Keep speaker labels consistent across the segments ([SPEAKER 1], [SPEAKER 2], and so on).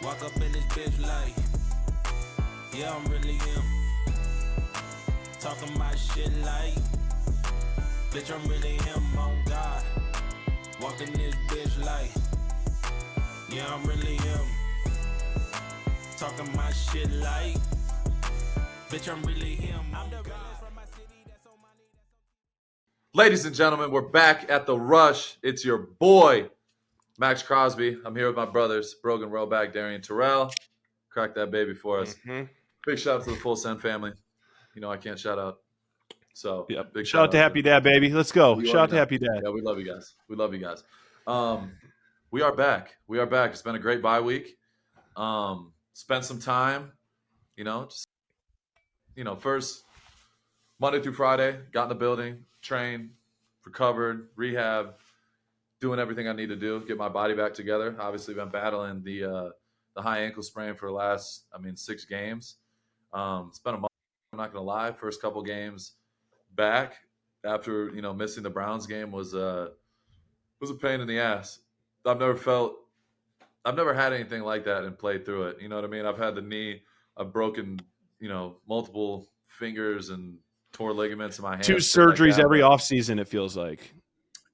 [SPEAKER 1] Walk up in this bitch like, yeah, I'm really him. Talking my shit like, bitch, I'm really him, on God. Walk in this bitch like, yeah, I'm really him. Talking my shit like, bitch, I'm really him, I'm the realest from my city, that's on my knee.
[SPEAKER 2] Ladies and gentlemen, we're back at the Rush. It's your boy, Maxx Crosby. I'm here with my brothers, Brogan Roback, Darian Terrell. Crack that baby for us. Big shout out to the Full Send family. You know I can't shout out. So
[SPEAKER 3] Yep.
[SPEAKER 2] big
[SPEAKER 3] Shout out to Happy Dad, baby. Let's go.
[SPEAKER 2] You
[SPEAKER 3] Shout out to
[SPEAKER 2] already
[SPEAKER 3] Happy Dad.
[SPEAKER 2] Yeah, we love you guys. We love you guys. We are back. We are back. It's been a great bye week. Spent some time, first Monday through Friday, got in the building, trained, recovered, rehab, doing everything I need to do, get my body back together. Obviously been battling the high ankle sprain for the last, 6 games. It's been a month, I'm not going to lie. First couple games back after, missing the Browns game was a pain in the ass. I've never had anything like that and played through it. You know what I mean? I've had the knee, I've broken, multiple fingers and tore ligaments in my hands.
[SPEAKER 3] 2 surgeries every offseason, it feels like.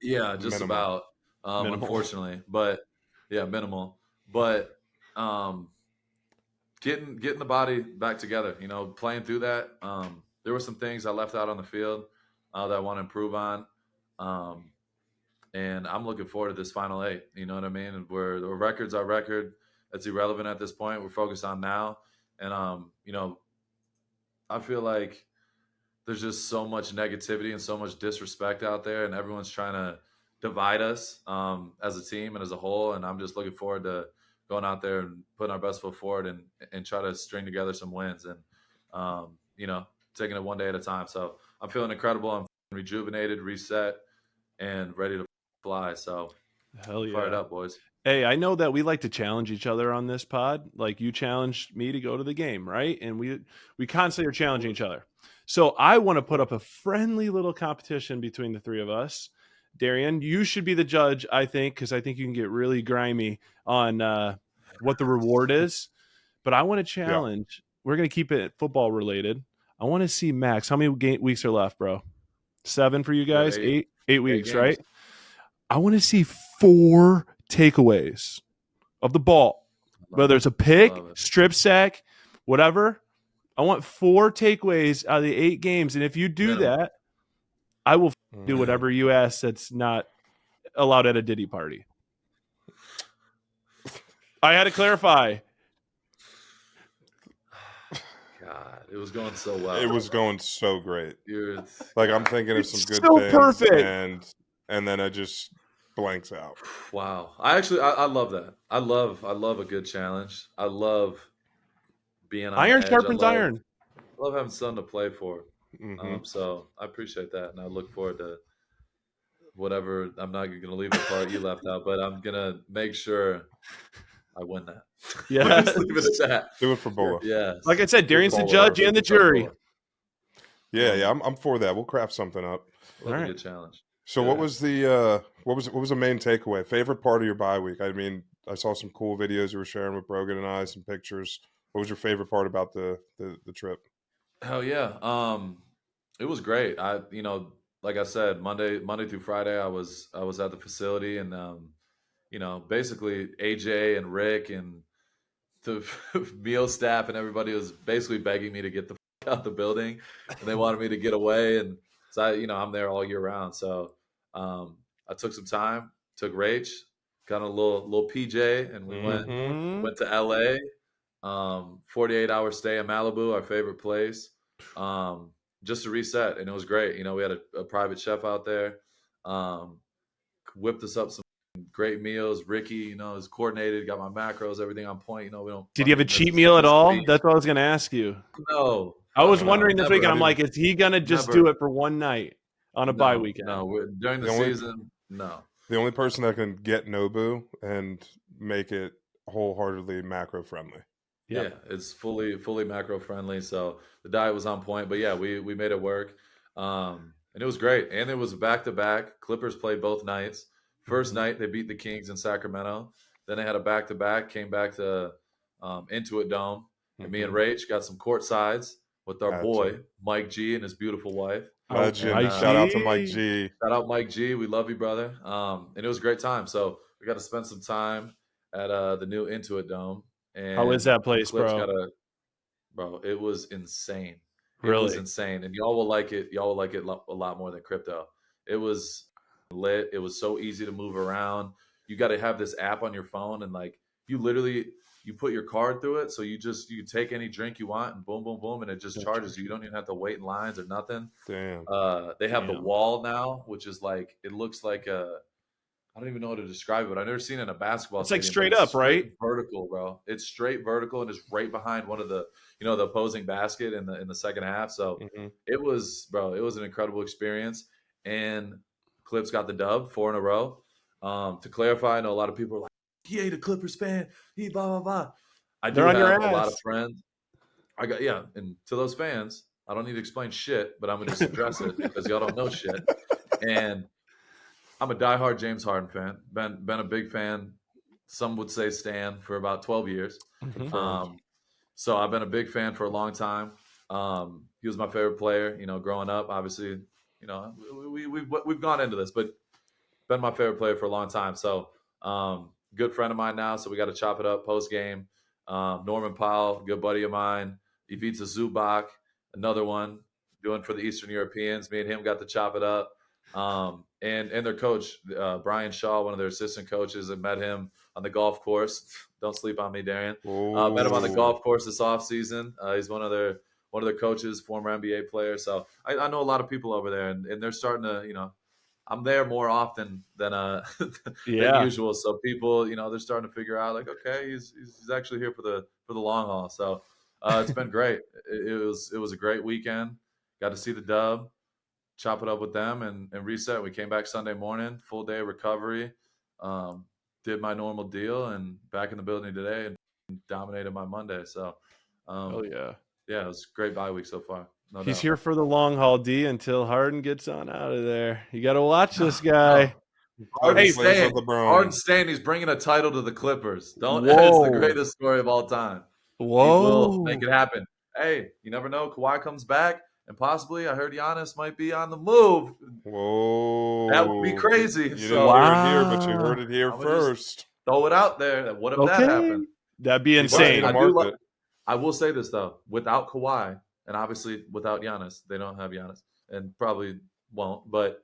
[SPEAKER 2] Yeah, just minimal. About, unfortunately. But, yeah, minimal. But getting the body back together, playing through that. There were some things I left out on the field that I want to improve on. And I'm looking forward to this final 8. You know what I mean? And where the record's our record. That's irrelevant at this point. We're focused on now. And, I feel like there's just so much negativity and so much disrespect out there, and everyone's trying to divide us as a team and as a whole. And I'm just looking forward to going out there and putting our best foot forward and try to string together some wins and, taking it one day at a time. So I'm feeling incredible. I'm rejuvenated, reset, and ready to fly. So
[SPEAKER 3] hell yeah.
[SPEAKER 2] Fire it up, boys.
[SPEAKER 3] Hey, I know that we like to challenge each other on this pod. Like, you challenged me to go to the game, right? And we constantly are challenging each other. So I want to put up a friendly little competition between the 3 of us. Darian, you should be the judge, I think, because I think you can get really grimy on what the reward is. But I want to challenge. Yeah. We're going to keep it football related. I want to see Max. How many weeks are left, bro? 7 for you guys? 8 weeks, games. Right? I want to see 4 takeaways of the ball, whether it's a pick, strip sack, whatever. I want 4 takeaways out of the 8 games. And if you do that, I will do whatever you ask that's not allowed at a Diddy party. I had to clarify.
[SPEAKER 2] God, it was going so well.
[SPEAKER 4] It was going so great. I'm thinking of some good
[SPEAKER 3] so
[SPEAKER 4] things.
[SPEAKER 3] Perfect.
[SPEAKER 4] And then I just blanks out.
[SPEAKER 2] Wow. I love that. I love a good challenge. I love being on
[SPEAKER 3] iron
[SPEAKER 2] edge.
[SPEAKER 3] sharpens iron.
[SPEAKER 2] I love having something to play for.
[SPEAKER 4] Mm-hmm.
[SPEAKER 2] So I appreciate that, and I look forward to whatever. I'm not going to leave the part you left out, but I'm going to make sure I win that.
[SPEAKER 3] Yeah,
[SPEAKER 2] let's leave it at that.
[SPEAKER 4] Do it for Bola.
[SPEAKER 2] Yeah,
[SPEAKER 3] like I said, Darian's the judge and the jury.
[SPEAKER 4] Yeah, I'm for that. We'll craft something up.
[SPEAKER 2] Love a good challenge.
[SPEAKER 4] So what was the main takeaway? Favorite part of your bye week? I mean, I saw some cool videos you were sharing with Brogan and I, some pictures. What was your favorite part about the trip?
[SPEAKER 2] Hell yeah. It was great. Like I said, Monday through Friday, I was at the facility, and basically AJ and Rick and the meal staff and everybody was basically begging me to get the out the building, and they wanted me to get away. And so I'm there all year round. So I took some time, took Rach, got a little PJ, and we went to LA. 48-hour stay in Malibu, our favorite place, just to reset, and it was great. We had a private chef out there, whipped us up some great meals. Ricky, is coordinated, got my macros, everything on point. We don't.
[SPEAKER 3] Did you have a cheat meal at all? That's what I was going to ask you.
[SPEAKER 2] No,
[SPEAKER 3] I was wondering this weekend. I'm like, is he going to just do it for one night on a bye weekend?
[SPEAKER 2] No, during the season, no.
[SPEAKER 4] The only person that can get Nobu and make it wholeheartedly macro friendly.
[SPEAKER 2] Yeah, it's fully macro friendly. So the diet was on point, but yeah, we made it work. And it was great. And it was back-to-back. Clippers played both nights. First night, they beat the Kings in Sacramento. Then they had a back-to-back, came back to Intuit Dome, and me and
[SPEAKER 4] Mhm.
[SPEAKER 2] Rach got some court sides with our
[SPEAKER 4] Had
[SPEAKER 2] boy
[SPEAKER 4] to.
[SPEAKER 2] Mike G and his beautiful wife.
[SPEAKER 4] Legend.
[SPEAKER 2] And,
[SPEAKER 4] Shout out to Mike G.
[SPEAKER 2] Shout out Mike G. We love you, brother. And it was a great time. So we got to spend some time at the new Intuit Dome. And
[SPEAKER 3] How is that place,
[SPEAKER 2] Clips
[SPEAKER 3] bro?
[SPEAKER 2] bro, it was insane. It
[SPEAKER 3] Really?
[SPEAKER 2] was insane. And y'all will like it. Y'all will like it a lot more than crypto. It was lit. It was so easy to move around. You got to have this app on your phone, and like you literally you put your card through it, so you take any drink you want, and boom, boom, boom, and it just charges you. You don't even have to wait in lines or nothing.
[SPEAKER 4] Damn.
[SPEAKER 2] They have the
[SPEAKER 3] Damn.
[SPEAKER 2] wall now, which is like it looks like I don't even know how to describe it. I've never seen it in a basketball.
[SPEAKER 3] It's like
[SPEAKER 2] stadium,
[SPEAKER 3] straight
[SPEAKER 2] but
[SPEAKER 3] up, right?
[SPEAKER 2] Vertical, bro. It's straight vertical, and it's right behind one of the the opposing basket in the second half. So
[SPEAKER 4] Mhm.
[SPEAKER 2] it was, bro. It was an incredible experience, and Clips got the dub 4 in a row. To clarify, I know a lot of people are like, "He ain't a Clippers fan. He blah blah blah." I do
[SPEAKER 3] They're on your
[SPEAKER 2] have a lot of
[SPEAKER 3] ass.
[SPEAKER 2] friends. And to those fans, I don't need to explain shit, but I'm gonna just address it because y'all don't know shit. And I'm a diehard James Harden fan. Been a big fan. Some would say stan for about 12 years.
[SPEAKER 3] Mhm.
[SPEAKER 2] So I've been a big fan for a long time. He was my favorite player, growing up. Obviously, we've gone into this, but been my favorite player for a long time. So good friend of mine now. So we got to chop it up post game. Norman Powell, good buddy of mine. Ivica Zubac, another one, doing for the Eastern Europeans. Me and him got to chop it up. And their coach, Brian Shaw, one of their assistant coaches, I met him on the golf course. Don't sleep on me, Darian. Met him on the
[SPEAKER 4] Ooh.
[SPEAKER 2] golf course this offseason. He's one of their coaches, former NBA player. So I know a lot of people over there, and they're starting to, I'm there more often than than
[SPEAKER 3] Yeah.
[SPEAKER 2] usual. So people, they're starting to figure out like, okay, he's actually here for the long haul. So it's been great. It was a great weekend. Got to see the dub, chop it up with them, and reset. We came back Sunday morning, full day of recovery. Did my normal deal, and back in the building today, and dominated my Monday. So,
[SPEAKER 3] Oh yeah.
[SPEAKER 2] yeah, it was a great bye week so far. No
[SPEAKER 3] He's
[SPEAKER 2] doubt.
[SPEAKER 3] here for the long haul, D, until Harden gets on out of there. You got to watch this guy.
[SPEAKER 2] Harden's
[SPEAKER 4] plays
[SPEAKER 2] staying.
[SPEAKER 4] with LeBron.
[SPEAKER 2] Harden's staying. He's bringing a title to the Clippers. It's
[SPEAKER 3] Whoa.
[SPEAKER 2] the greatest story of all time.
[SPEAKER 3] Whoa.
[SPEAKER 2] He will make it happen. Hey, you never know. Kawhi comes back, and possibly I heard Giannis might be on the move.
[SPEAKER 4] Whoa.
[SPEAKER 2] That would be crazy.
[SPEAKER 4] You didn't
[SPEAKER 2] So
[SPEAKER 4] hear it here, but you heard it here
[SPEAKER 2] I'm gonna just
[SPEAKER 4] first.
[SPEAKER 2] throw it out there. What if that
[SPEAKER 3] Okay.
[SPEAKER 2] happened?
[SPEAKER 3] That'd be
[SPEAKER 4] People need
[SPEAKER 3] insane.
[SPEAKER 4] to
[SPEAKER 2] I
[SPEAKER 4] mark
[SPEAKER 2] do
[SPEAKER 4] it.
[SPEAKER 2] I will say this though: without Kawhi, and obviously without Giannis, they don't have Giannis, and probably won't. But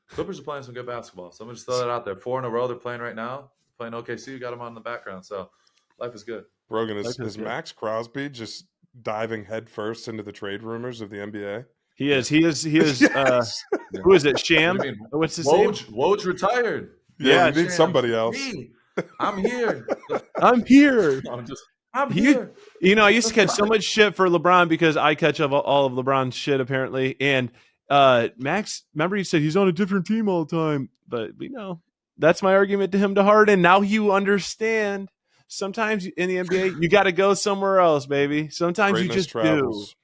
[SPEAKER 2] Clippers are playing some good basketball, so I'm gonna just throw that out there. 4 in a row they're playing right now. Playing OKC, you got them on in the background, so life is good.
[SPEAKER 4] Brogan,
[SPEAKER 3] Life is
[SPEAKER 4] is
[SPEAKER 3] good.
[SPEAKER 4] Maxx Crosby just diving headfirst into the trade rumors of the NBA?
[SPEAKER 3] He is. He is.
[SPEAKER 4] Yes.
[SPEAKER 3] Who is it? Sham?
[SPEAKER 2] What do you mean?
[SPEAKER 3] What's his name?
[SPEAKER 2] Woj retired.
[SPEAKER 4] Yeah,
[SPEAKER 3] Yeah,
[SPEAKER 4] we need somebody else.
[SPEAKER 2] Me, I'm here.
[SPEAKER 3] I'm here.
[SPEAKER 2] I'm
[SPEAKER 3] He-
[SPEAKER 2] here.
[SPEAKER 3] I used to catch so much shit for LeBron because I catch up all of LeBron's shit apparently. And Max, remember he said he's on a different team all the time. But that's my argument to him to Harden. Now you understand. Sometimes in the NBA, you got to go somewhere else, baby. Sometimes
[SPEAKER 4] Greatness
[SPEAKER 3] you just
[SPEAKER 4] travels.
[SPEAKER 3] do.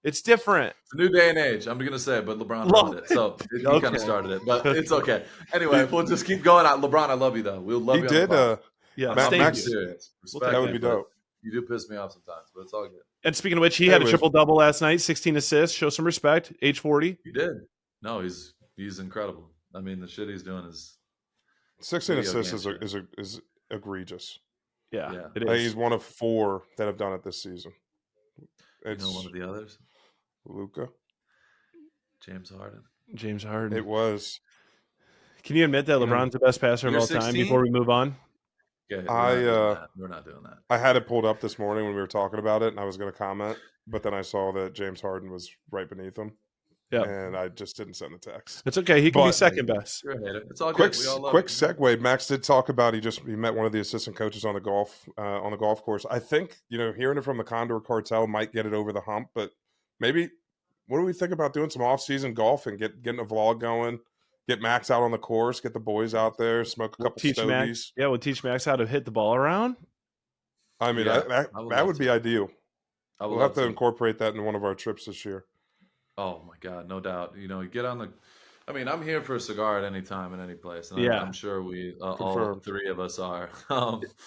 [SPEAKER 3] It's different.
[SPEAKER 2] It's a new day and age. I'm going to say it, but LeBron
[SPEAKER 3] Well,
[SPEAKER 2] ruined it. So he
[SPEAKER 3] okay.
[SPEAKER 2] kind of started it, but it's okay. Anyway, we'll just keep going out. LeBron, I love you, though. We'll love
[SPEAKER 4] He
[SPEAKER 2] you
[SPEAKER 4] did.
[SPEAKER 2] on the pod.
[SPEAKER 3] Yeah,
[SPEAKER 2] I'm
[SPEAKER 4] Max-
[SPEAKER 2] being
[SPEAKER 3] Max-
[SPEAKER 2] serious.
[SPEAKER 3] We'll
[SPEAKER 2] Respect
[SPEAKER 3] take
[SPEAKER 4] That would
[SPEAKER 2] you,
[SPEAKER 4] be
[SPEAKER 2] but
[SPEAKER 4] dope.
[SPEAKER 2] You do piss me off sometimes, but it's all good.
[SPEAKER 3] And speaking of which, he had a
[SPEAKER 4] Anyways.
[SPEAKER 3] triple-double last night, 16 assists. Show some respect. Age 40.
[SPEAKER 2] He did. No, he's incredible. I mean, the shit he's doing is
[SPEAKER 4] 16
[SPEAKER 2] Video
[SPEAKER 4] assists
[SPEAKER 2] game
[SPEAKER 4] is egregious.
[SPEAKER 3] Yeah,
[SPEAKER 2] Yeah.
[SPEAKER 3] it
[SPEAKER 4] I think
[SPEAKER 3] is.
[SPEAKER 4] he's one of 4 that have done it this season. It's
[SPEAKER 2] one of the others,
[SPEAKER 4] Luka.
[SPEAKER 2] James Harden.
[SPEAKER 3] James Harden.
[SPEAKER 4] It was.
[SPEAKER 3] Can you admit that LeBron's the best passer of
[SPEAKER 2] You're
[SPEAKER 3] all time
[SPEAKER 2] 16?
[SPEAKER 3] before we move on?
[SPEAKER 2] Okay,
[SPEAKER 4] I,
[SPEAKER 2] we're not doing that.
[SPEAKER 4] I had it pulled up this morning when we were talking about it, and I was going to comment, but then I saw that James Harden was right beneath him,
[SPEAKER 3] Yeah.
[SPEAKER 4] and I just didn't send the text.
[SPEAKER 3] It's okay. He can be
[SPEAKER 4] But-
[SPEAKER 3] second best.
[SPEAKER 2] You're a hater. It's all
[SPEAKER 4] Quick,
[SPEAKER 2] good. We all love
[SPEAKER 4] quick
[SPEAKER 2] it.
[SPEAKER 4] segue. Max did talk about he met one of the assistant coaches on the golf course. I think hearing it from the Condor Cartel might get it over the hump, but maybe what do we think about doing some off-season golf and getting a vlog going? Get Max out on the course, get the boys out there, smoke a couple
[SPEAKER 3] Teach
[SPEAKER 4] stogies.
[SPEAKER 3] Max. Yeah, we'll teach Max how to hit the ball around.
[SPEAKER 4] I mean,
[SPEAKER 2] Yeah,
[SPEAKER 4] that
[SPEAKER 2] I would
[SPEAKER 4] that
[SPEAKER 2] love
[SPEAKER 4] would be
[SPEAKER 2] to.
[SPEAKER 4] ideal.
[SPEAKER 2] I would
[SPEAKER 4] We'll have
[SPEAKER 2] love
[SPEAKER 4] to incorporate that in one of our trips this year.
[SPEAKER 2] Oh my God, no doubt. You get on the I mean, I'm here for a cigar at any time and any place, and
[SPEAKER 3] Yeah.
[SPEAKER 2] I'm sure we all
[SPEAKER 4] Confirmed.
[SPEAKER 2] three of us are.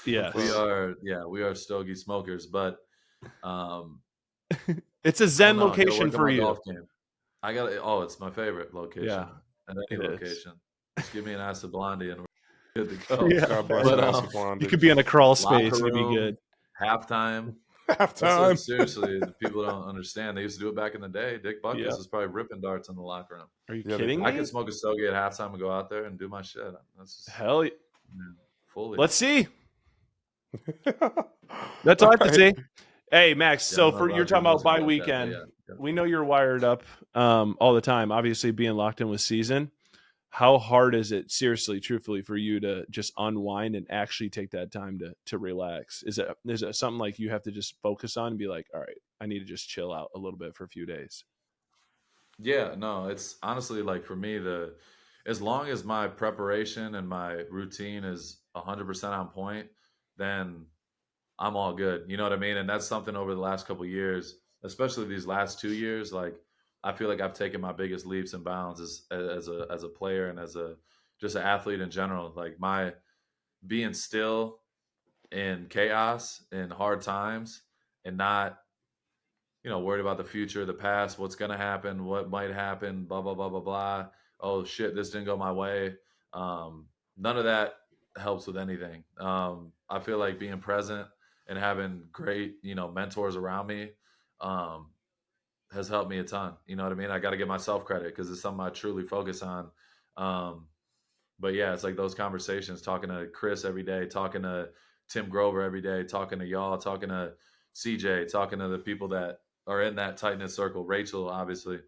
[SPEAKER 3] Yes.
[SPEAKER 2] We are stogie smokers, but um,
[SPEAKER 3] It's a
[SPEAKER 2] I don't
[SPEAKER 3] Zen
[SPEAKER 2] know. I got to
[SPEAKER 3] location
[SPEAKER 2] work on
[SPEAKER 3] for
[SPEAKER 2] my
[SPEAKER 3] you.
[SPEAKER 2] golf game. I got to. Oh, it's my favorite location
[SPEAKER 3] Yeah,
[SPEAKER 2] at
[SPEAKER 3] it
[SPEAKER 2] any
[SPEAKER 3] is.
[SPEAKER 2] location. Just give me an acid blondie and we're good to go.
[SPEAKER 3] Yeah.
[SPEAKER 4] God bless
[SPEAKER 2] But
[SPEAKER 4] an acid
[SPEAKER 3] You
[SPEAKER 4] blondie.
[SPEAKER 3] could be in a crawl
[SPEAKER 2] locker
[SPEAKER 3] space and you'd be
[SPEAKER 2] room,
[SPEAKER 3] good.
[SPEAKER 2] halftime. That's
[SPEAKER 4] Halftime.
[SPEAKER 2] seriously, the people don't understand. They used to do it back in the day. Dick Buckus
[SPEAKER 3] Yeah.
[SPEAKER 2] was probably ripping darts in the locker room.
[SPEAKER 3] Are you
[SPEAKER 4] Yeah, they
[SPEAKER 3] kidding
[SPEAKER 4] did.
[SPEAKER 2] I
[SPEAKER 3] me?
[SPEAKER 2] could smoke a stogie at halftime and go out there and do my shit. That's just,
[SPEAKER 3] Hell,
[SPEAKER 2] fully.
[SPEAKER 3] let's see. That's all I have to
[SPEAKER 4] All
[SPEAKER 3] say. Hey, Max.
[SPEAKER 2] Yeah, I
[SPEAKER 3] So
[SPEAKER 2] don't know
[SPEAKER 3] for
[SPEAKER 2] about
[SPEAKER 3] you're
[SPEAKER 2] you
[SPEAKER 3] talking about
[SPEAKER 2] losing
[SPEAKER 3] bye
[SPEAKER 2] like that, but
[SPEAKER 3] weekend.
[SPEAKER 2] yeah.
[SPEAKER 3] We know you're wired up all the time. Obviously, being locked in with season. How hard is it, seriously, truthfully, for you to just unwind and actually take that time to relax? Is it something like you have to just focus on and be like, all right, I need to just chill out a little bit for a few days?
[SPEAKER 2] Yeah, no, it's honestly like for me, as long as my preparation and my routine is 100% on point, then I'm all good. You know what I mean? And that's something over the last couple of years, especially these last 2 years. Like I feel like I've taken my biggest leaps and bounds as a player and as a just an athlete in general. Like my being still in chaos in hard times and not worried about the future, the past, what's going to happen, what might happen, blah, blah, blah, blah, blah. Oh, shit, this didn't go my way. None of that helps with anything. I feel like being present and having great, mentors around me has helped me a ton. You know what I mean? I got to give myself credit because it's something I truly focus on. But yeah, it's like those conversations, talking to Chris every day, talking to Tim Grover every day, talking to y'all, talking to CJ, talking to the people that are in that tight knit circle. Rachel, obviously,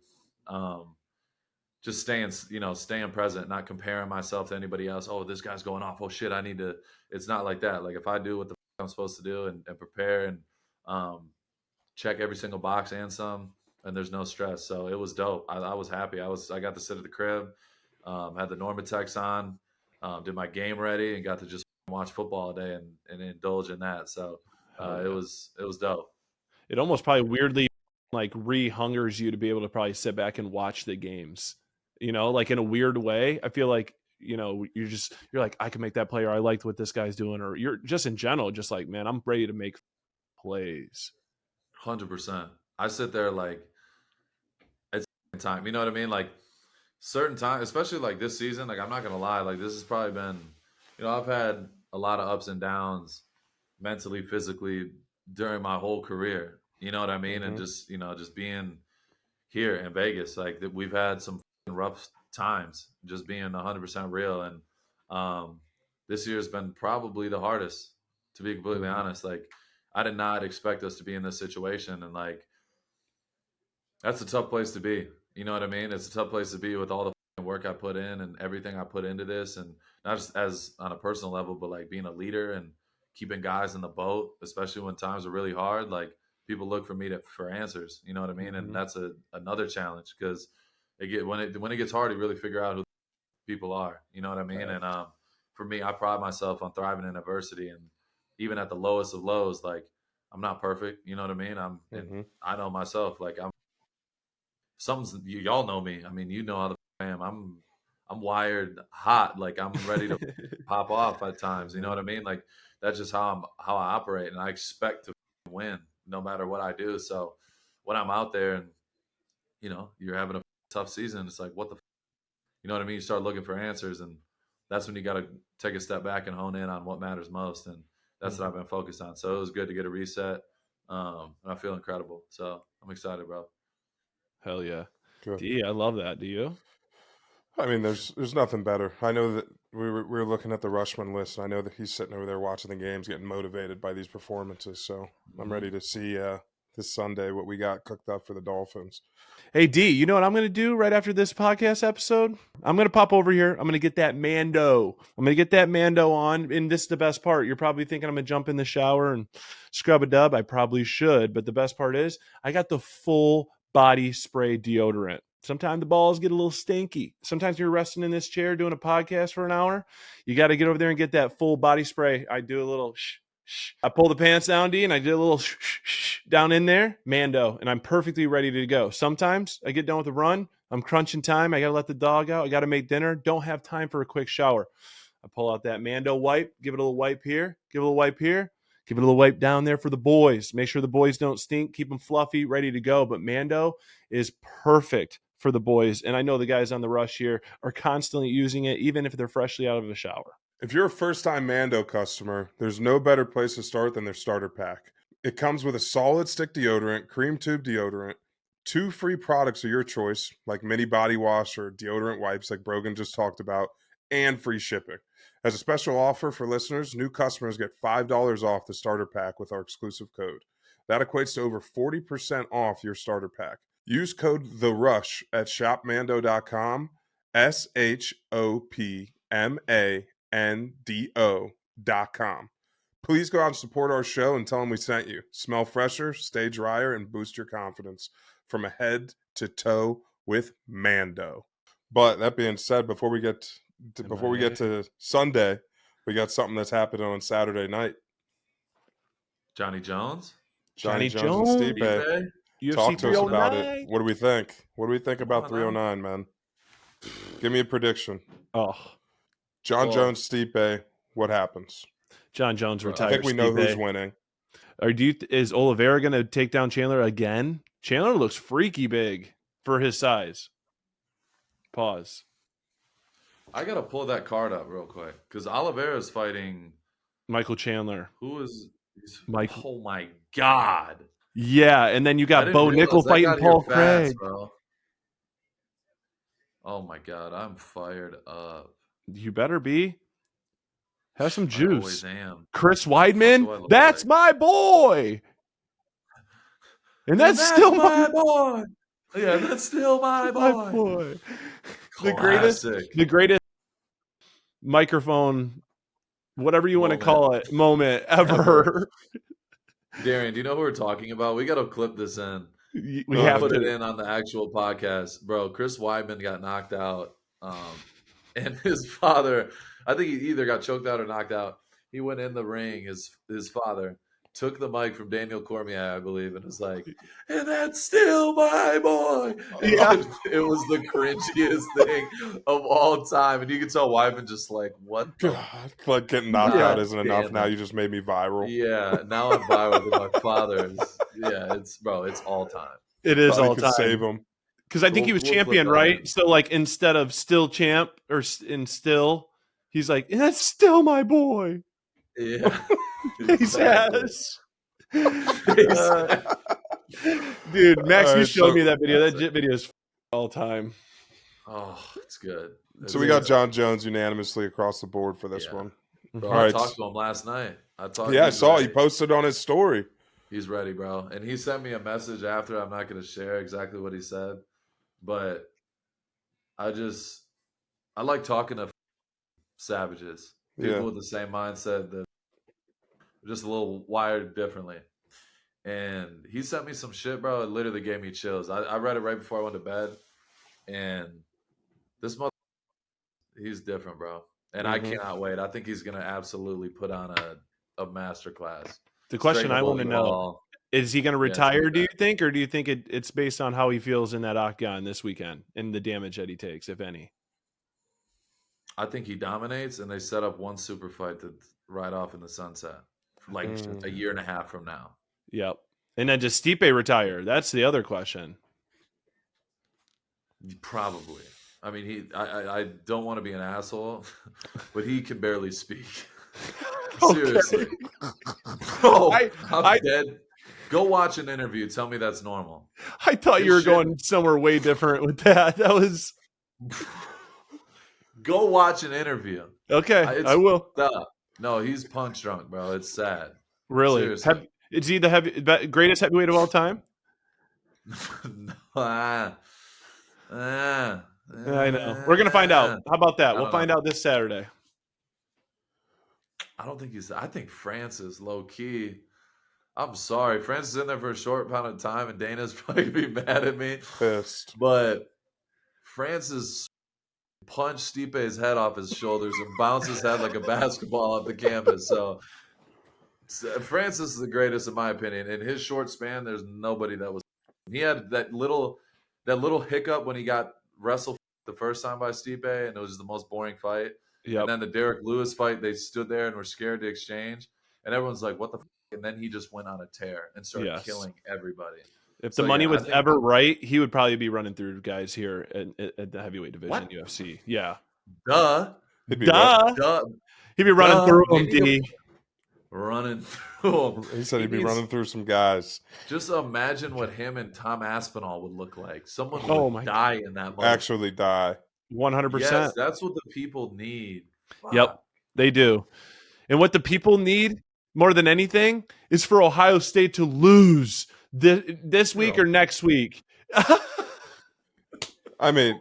[SPEAKER 2] just staying present, not comparing myself to anybody else. Oh, this guy's going off. Oh shit, I need to. It's not like that. Like if I do what the I'm supposed to do and prepare and check every single box and some, and there's no stress. So it was dope. I was happy. I got to sit at the crib, had the Normatex on, did my game ready, and got to just watch football all day and indulge in that. So it was dope.
[SPEAKER 3] It almost probably weirdly like re-hungers you to be able to probably sit back and watch the games, like in a weird way. I feel like, you're like, I can make that player. I liked what this guy's doing. Or you're just in general, just like, man, I'm ready to make plays.
[SPEAKER 2] 100%. I sit there like it's time. You know what I mean? Like certain time, especially like this season, like I'm not gonna lie, like this has probably been, I've had a lot of ups and downs mentally, physically during my whole career. You know what I mean? And just, just being here in Vegas, like that we've had some rough times, just being 100% real. And this year's been probably the hardest, to be completely honest. Like I did not expect us to be in this situation. And like, that's a tough place to be. You know what I mean? It's a tough place to be with all the work I put in and everything I put into this. And not just as on a personal level, but like being a leader and keeping guys in the boat, especially when times are really hard. Like people look for me for answers. You know what I mean? And that's another challenge because when it gets hard, you really figure out who people are. You know what I mean? Right. And for me, I pride myself on thriving in adversity, and even at the lowest of lows, like I'm not perfect. You know what I mean? And I know myself. Like y'all know me. I mean, you know how the I am. I'm wired hot. Like I'm ready to pop off at times. You know what I mean? Like that's just how I operate, and I expect to win no matter what I do. So when I'm out there and you're having a tough season, it's like what the you know what I mean? You start looking for answers, and that's when you got to take a step back and hone in on what matters most, and that's what I've been focused on. So it was good to get a reset, and I feel incredible. So I'm excited, bro.
[SPEAKER 3] Hell yeah.
[SPEAKER 4] Good.
[SPEAKER 3] D, I love that. Do you?
[SPEAKER 4] I mean, there's nothing better. I know that we were looking at the Rushmen list, and I know that he's sitting over there watching the games, getting motivated by these performances. So I'm ready to see this Sunday what we got cooked up for the Dolphins.
[SPEAKER 3] Hey, D, you know what I'm going to do right after this podcast episode? I'm going to pop over here. I'm going to get that Mando. I'm going to get that Mando on, and this is the best part. You're probably thinking I'm going to jump in the shower and scrub a dub. I probably should, but the best part is I got the full body spray deodorant. Sometimes the balls get a little stinky. Sometimes you're resting in this chair doing a podcast for an hour. You got to get over there and get that full body spray. I do a little I pull the pants down, D, and I did a little down in there, Mando, and I'm perfectly ready to go. Sometimes I get done with a run. I'm crunching time. I got to let the dog out. I got to make dinner. Don't have time for a quick shower. I pull out that Mando wipe, give it a little wipe here, give it a little wipe here, give it a little wipe down there for the boys. Make sure the boys don't stink. Keep them fluffy, ready to go. But Mando is perfect for the boys. And I know the guys on the rush here are constantly using it, even if they're freshly out of a shower.
[SPEAKER 4] If you're a first-time Mando customer, there's no better place to start than their starter pack. It comes with a solid stick deodorant, cream tube deodorant, 2 free products of your choice, like mini body wash or deodorant wipes like Brogan just talked about, and free shipping. As a special offer for listeners, new customers get $5 off the starter pack with our exclusive code. That equates to over 40% off your starter pack. Use code THERUSH at shopmando.com, SHOPMANDO.com. Please go out and support our show and tell them we sent you. Smell fresher, stay drier, and boost your confidence from a head to toe with Mando. But that being said, before we get to Sunday, we got something that's happening on Saturday night.
[SPEAKER 2] Johnny Jones?
[SPEAKER 4] Johnny
[SPEAKER 3] Jones.
[SPEAKER 4] Jones and Stipe.
[SPEAKER 3] UFC
[SPEAKER 4] Talk to us about it.
[SPEAKER 3] 309.
[SPEAKER 4] What do we think? What do we think about
[SPEAKER 2] Come on,
[SPEAKER 4] 309, man? Give me a prediction.
[SPEAKER 3] Oh,
[SPEAKER 4] John
[SPEAKER 2] Well-
[SPEAKER 4] Jones, Stipe, what happens?
[SPEAKER 3] John Jones
[SPEAKER 2] Well,
[SPEAKER 3] retired.
[SPEAKER 4] I think we know
[SPEAKER 3] Stipe.
[SPEAKER 4] who's winning.
[SPEAKER 3] Or is Oliveira going to take down Chandler again? Chandler looks freaky big for his size. Pause.
[SPEAKER 2] I got to pull that card up real quick because Oliveira's fighting.
[SPEAKER 3] Michael Chandler.
[SPEAKER 2] Who is.
[SPEAKER 3] Michael.
[SPEAKER 2] Oh, my God.
[SPEAKER 3] Yeah, and then you
[SPEAKER 2] I
[SPEAKER 3] got
[SPEAKER 2] didn't
[SPEAKER 3] Bo
[SPEAKER 2] realize
[SPEAKER 3] Nickel
[SPEAKER 2] that
[SPEAKER 3] fighting
[SPEAKER 2] got here
[SPEAKER 3] Paul
[SPEAKER 2] fast,
[SPEAKER 3] Craig.
[SPEAKER 2] bro. Oh, my God. I'm fired up.
[SPEAKER 3] You better be. Have some
[SPEAKER 2] I
[SPEAKER 3] juice.
[SPEAKER 2] always am.
[SPEAKER 3] Chris
[SPEAKER 2] What do I
[SPEAKER 3] Weidman,
[SPEAKER 2] look
[SPEAKER 3] that's
[SPEAKER 2] like?
[SPEAKER 3] my boy. And that's still my
[SPEAKER 2] boy. Yeah, that's still my
[SPEAKER 3] my
[SPEAKER 2] boy.
[SPEAKER 3] boy.
[SPEAKER 2] Classic.
[SPEAKER 3] The greatest microphone, whatever you want to
[SPEAKER 2] Moment.
[SPEAKER 3] call it, moment ever.
[SPEAKER 2] Darian, do you know who we're talking about? We got to clip this in.
[SPEAKER 3] We
[SPEAKER 4] No,
[SPEAKER 3] have
[SPEAKER 2] Put it
[SPEAKER 3] to.
[SPEAKER 2] in on the actual podcast. Bro, Chris Weidman got knocked out. And his father, I think he either got choked out or knocked out. He went in the ring, his father, took the mic from Daniel Cormier, I believe, and was like, and that's still my boy.
[SPEAKER 3] Yeah.
[SPEAKER 2] It was the cringiest thing of all time. And you could tell Weidman just like, what the
[SPEAKER 4] God, like getting knocked
[SPEAKER 3] Yeah.
[SPEAKER 4] out isn't enough.
[SPEAKER 2] Damn
[SPEAKER 4] Now
[SPEAKER 2] it.
[SPEAKER 4] you just made me viral.
[SPEAKER 2] Yeah, now I'm viral with my father. It's all time.
[SPEAKER 3] It is
[SPEAKER 4] Thought he
[SPEAKER 3] all
[SPEAKER 4] could
[SPEAKER 3] time.
[SPEAKER 4] save him.
[SPEAKER 3] Because I think he was
[SPEAKER 2] We'll clip
[SPEAKER 3] champion,
[SPEAKER 2] that
[SPEAKER 3] right?
[SPEAKER 2] in.
[SPEAKER 3] So, like, instead of still champ or in still, he's like, that's still my boy.
[SPEAKER 2] Yeah.
[SPEAKER 3] He
[SPEAKER 2] Exactly.
[SPEAKER 3] says. Dude, Max,
[SPEAKER 4] All
[SPEAKER 3] you
[SPEAKER 4] right,
[SPEAKER 3] showed
[SPEAKER 4] so-
[SPEAKER 3] me that video. That video is all time.
[SPEAKER 2] Oh, it's good.
[SPEAKER 4] So we got John Jones unanimously across the board for this
[SPEAKER 2] Yeah.
[SPEAKER 4] one.
[SPEAKER 2] Bro,
[SPEAKER 4] All
[SPEAKER 2] I
[SPEAKER 4] right.
[SPEAKER 2] talked to him last night.
[SPEAKER 4] Yeah, I
[SPEAKER 2] he's
[SPEAKER 4] saw
[SPEAKER 2] ready.
[SPEAKER 4] he posted on his story.
[SPEAKER 2] He's ready, bro. And he sent me a message after. I'm not going to share exactly what he said, but I like talking to savages, people
[SPEAKER 4] Yeah.
[SPEAKER 2] with the same mindset that are just a little wired differently. And he sent me some shit, bro. It literally gave me chills. I read it right before I went to bed, and this mother, he's different, bro. And I
[SPEAKER 4] Mhm.
[SPEAKER 2] cannot wait. I think he's going to absolutely put on a masterclass.
[SPEAKER 3] The question
[SPEAKER 2] Straight
[SPEAKER 3] I
[SPEAKER 2] up
[SPEAKER 3] want to
[SPEAKER 2] over
[SPEAKER 3] know
[SPEAKER 2] all.
[SPEAKER 3] is he going to
[SPEAKER 2] Yeah,
[SPEAKER 3] retire,
[SPEAKER 2] take
[SPEAKER 3] do you
[SPEAKER 2] that.
[SPEAKER 3] think? Or do you think it's based on how he feels in that octagon this weekend and the damage that he takes, if any?
[SPEAKER 2] I think he dominates, and they set up one super fight to ride off in the sunset, like a year and a half from now.
[SPEAKER 3] Yep. And then does Stipe retire? That's the other question.
[SPEAKER 2] Probably. I mean, I don't want to be an asshole, but he can barely speak. Seriously. Bro, I'm dead. Go watch an interview. Tell me that's normal.
[SPEAKER 3] I thought you were
[SPEAKER 2] His shit-
[SPEAKER 3] going somewhere way different with that. That was
[SPEAKER 2] Go watch an interview.
[SPEAKER 3] okay.
[SPEAKER 2] It's
[SPEAKER 3] I will.
[SPEAKER 2] Duh. No, he's punch drunk, bro. It's sad.
[SPEAKER 3] Really?
[SPEAKER 2] Seriously.
[SPEAKER 3] Is he the greatest heavyweight of all time?
[SPEAKER 2] I
[SPEAKER 3] I know. We're gonna find out. How about that?
[SPEAKER 2] I
[SPEAKER 3] We'll
[SPEAKER 2] don't
[SPEAKER 3] find
[SPEAKER 2] know.
[SPEAKER 3] out this Saturday.
[SPEAKER 2] I don't think he's. I think Francis low key. I'm sorry, Francis is in there for a short amount of time, and Dana's probably gonna be mad at me.
[SPEAKER 4] Pissed.
[SPEAKER 2] But Francis punched Stipe's head off his shoulders and bounced his head like a basketball off the canvas. So Francis is the greatest in my opinion. In his short span, there's nobody that was. He had that little hiccup when he got wrestled the first time by Stipe, and it was the most boring fight.
[SPEAKER 3] Yep.
[SPEAKER 2] And then the Derek Lewis fight, they stood there and were scared to exchange, and everyone's like, "What the?" And then he just went on a tear and started killing everybody.
[SPEAKER 3] If the money was ever right, he would probably be running through guys here at the heavyweight division UFC. Yeah.
[SPEAKER 2] Duh.
[SPEAKER 3] He'd be running through them, D.
[SPEAKER 2] Running through them.
[SPEAKER 4] He said he'd be running through some guys.
[SPEAKER 2] Just imagine what him and Tom Aspinall would look like. Someone would die in that moment.
[SPEAKER 4] Actually die.
[SPEAKER 3] 100%.
[SPEAKER 2] Yes, that's what the people need. Fuck.
[SPEAKER 3] Yep, they do. And what the people need more than anything is for Ohio State to lose this week or next week.
[SPEAKER 4] I mean,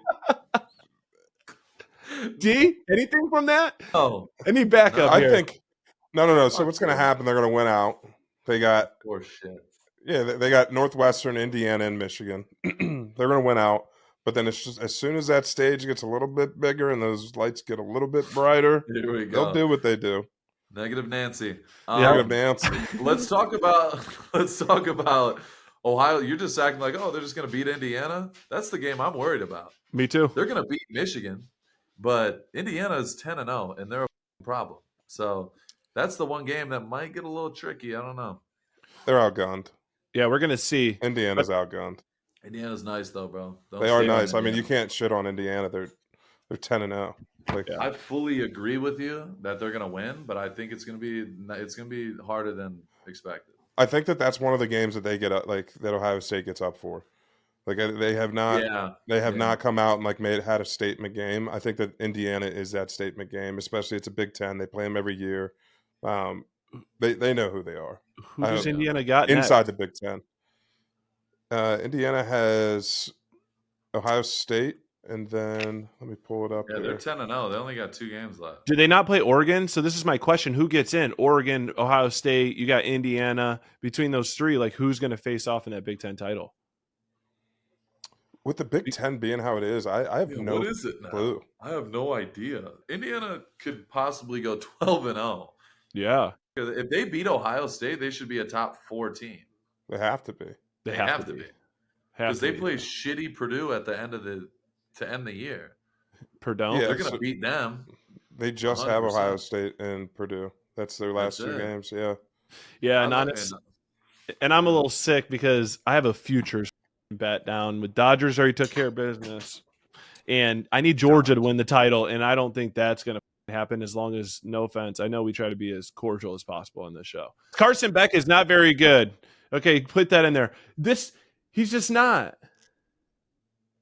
[SPEAKER 3] D, anything from that?
[SPEAKER 2] Oh,
[SPEAKER 3] any backup here?
[SPEAKER 4] I think no. So what's going to happen? They're going to win out. They got they got Northwestern, Indiana, and Michigan. They're going to win out. But then it's just as soon as that stage gets a little bit bigger and those lights get a little bit brighter, they'll do what they do.
[SPEAKER 2] Negative Nancy.
[SPEAKER 4] Negative Nancy.
[SPEAKER 2] Let's talk about Ohio. You're just acting like, they're just going to beat Indiana. That's the game I'm worried about.
[SPEAKER 3] Me too.
[SPEAKER 2] They're going to beat Michigan, but Indiana is 10-0, and they're a problem. So that's the one game that might get a little tricky. I don't know.
[SPEAKER 4] They're outgunned.
[SPEAKER 3] Yeah, we're going to see.
[SPEAKER 4] Indiana's outgunned.
[SPEAKER 2] Indiana's nice though, bro.
[SPEAKER 4] They are nice. I mean, you can't shit on Indiana. They're 10-0.
[SPEAKER 2] I fully agree with you that they're gonna win, but I think it's gonna be harder than expected.
[SPEAKER 4] I think that's one of the games that they get that Ohio State gets up for. Like they have not not come out and had a statement game. I think that Indiana is that statement game, especially it's a Big Ten. They play them every year. They know who they are.
[SPEAKER 3] Who does Indiana got
[SPEAKER 4] inside the Big Ten? Indiana has Ohio State, and then let me pull it up.
[SPEAKER 2] Yeah, they're 10-0. They only got 2 games left.
[SPEAKER 3] Do they not play Oregon? So this is my question: who gets in? Oregon, Ohio State. You got Indiana. Between those 3, who's going to face off in that Big Ten title?
[SPEAKER 4] With the Big Ten being how it is, I have no
[SPEAKER 2] what is it now?
[SPEAKER 4] clue.
[SPEAKER 2] I have no idea. Indiana could possibly go 12-0.
[SPEAKER 3] Yeah,
[SPEAKER 2] if they beat Ohio State, they should be a top 4 team.
[SPEAKER 4] They have to be.
[SPEAKER 2] They have to be. Because they play shitty Purdue at the end of to end the year.
[SPEAKER 3] Purdue?
[SPEAKER 2] They're going to beat them.
[SPEAKER 4] They just 100%. Have Ohio State and Purdue. That's their last 2 games. Yeah.
[SPEAKER 3] Yeah, and I'm a little sick because I have a futures bet down with Dodgers already took care of business. And I need Georgia to win the title, and I don't think that's going to happen as long as, no offense, I know we try to be as cordial as possible on this show. Carson Beck is not very good. Okay, put that in there. He's just not.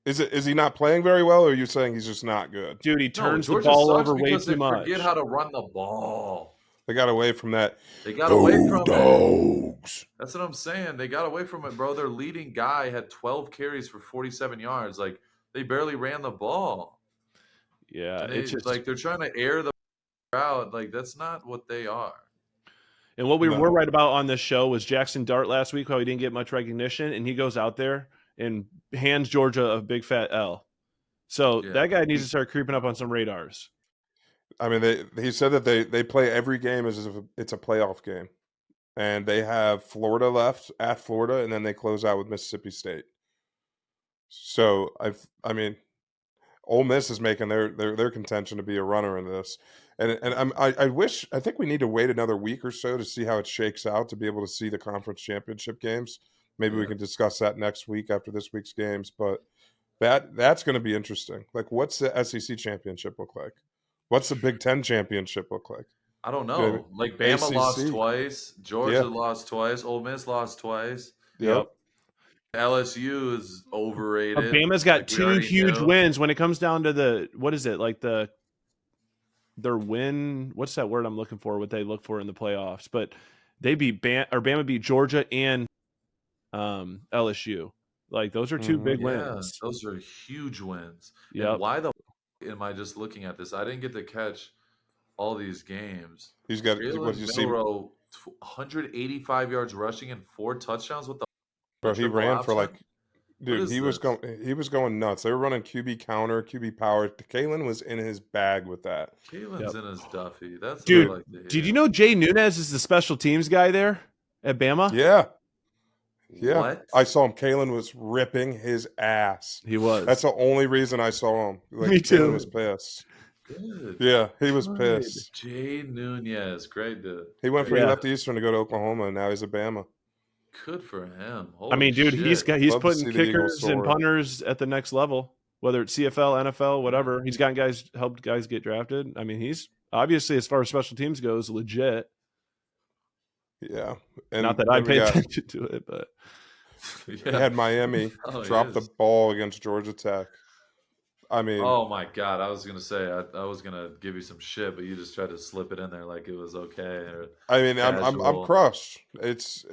[SPEAKER 4] Is he not playing very well, or are you saying he's just not good?
[SPEAKER 3] Dude, he turns the ball over way too much.
[SPEAKER 2] Forget how to run the ball.
[SPEAKER 4] They got away from that.
[SPEAKER 2] They got away from it. That's what I'm saying. They got away from it, bro. Their leading guy had 12 carries for 47 yards. They barely ran the ball.
[SPEAKER 3] Yeah,
[SPEAKER 2] it's just they're trying to air the out. That's not what they are.
[SPEAKER 3] And what we were right about on this show was Jackson Dart last week, how he didn't get much recognition, and he goes out there and hands Georgia a big fat L. So that guy needs to start creeping up on some radars.
[SPEAKER 4] I mean, he said that they play every game as if it's a playoff game, and they have Florida left at Florida, and then they close out with Mississippi State. So I mean, Ole Miss is making their contention to be a runner in this. And I think we need to wait another week or so to see how it shakes out to be able to see the conference championship games. Maybe we can discuss that next week after this week's games. But that's going to be interesting. What's the SEC championship look like? What's the Big Ten championship look like?
[SPEAKER 2] I don't know. Bama ACC. Lost twice. Georgia lost twice. Ole Miss lost twice.
[SPEAKER 4] Yep.
[SPEAKER 2] LSU is overrated.
[SPEAKER 3] Bama's got 2 huge wins when it comes down to their win. What's that word I'm looking for? What they look for in the playoffs? But they beat Bama beat Georgia and LSU. Those are 2 big wins.
[SPEAKER 2] Those are huge wins.
[SPEAKER 3] Yeah.
[SPEAKER 2] Why the am I just looking at this? I didn't get to catch all these games.
[SPEAKER 4] He's got
[SPEAKER 2] 185 yards rushing and 4 touchdowns. What the?
[SPEAKER 4] Bro, he ran for Dude,
[SPEAKER 2] is
[SPEAKER 4] he was
[SPEAKER 2] this?
[SPEAKER 4] going nuts. They were running QB counter, QB power. Kalen was in his bag with that.
[SPEAKER 2] Kalen's in his Duffy. That's
[SPEAKER 3] Dude,
[SPEAKER 2] what I like to hear.
[SPEAKER 3] did you know Jay Nunez is the special teams guy there at Bama?
[SPEAKER 4] Yeah.
[SPEAKER 2] What?
[SPEAKER 4] I saw him. Kalen was ripping his ass.
[SPEAKER 3] He was.
[SPEAKER 4] That's the only reason I saw him. Like,
[SPEAKER 3] Me too.
[SPEAKER 4] Kalen was pissed.
[SPEAKER 2] Good.
[SPEAKER 4] Yeah, he was
[SPEAKER 3] Good.
[SPEAKER 4] pissed.
[SPEAKER 2] Jay Nunez, great dude.
[SPEAKER 4] He went from
[SPEAKER 3] Yeah.
[SPEAKER 4] he left Eastern to go to Oklahoma, and now he's at Bama.
[SPEAKER 2] Good for him.
[SPEAKER 3] I mean, dude,
[SPEAKER 2] Holy
[SPEAKER 3] he's
[SPEAKER 2] shit.
[SPEAKER 3] he's
[SPEAKER 4] Love to see
[SPEAKER 3] putting
[SPEAKER 4] the Eagles
[SPEAKER 3] kickers and
[SPEAKER 4] soar.
[SPEAKER 3] punters at the next level, whether it's CFL, NFL, whatever. He's gotten guys, helped guys get drafted. I mean, he's obviously, as far as special teams goes, legit.
[SPEAKER 4] Yeah, and
[SPEAKER 3] Not that I
[SPEAKER 4] then we
[SPEAKER 3] pay
[SPEAKER 4] got-
[SPEAKER 3] attention to it, but
[SPEAKER 4] He had Miami
[SPEAKER 2] Oh, he
[SPEAKER 4] drop the
[SPEAKER 2] is.
[SPEAKER 4] ball against Georgia Tech. I mean,
[SPEAKER 2] Oh my God! I was gonna say I was gonna give you some shit, but you just tried to slip it in there like it was okay. Or,
[SPEAKER 4] I'm
[SPEAKER 2] casual.
[SPEAKER 4] crushed. It's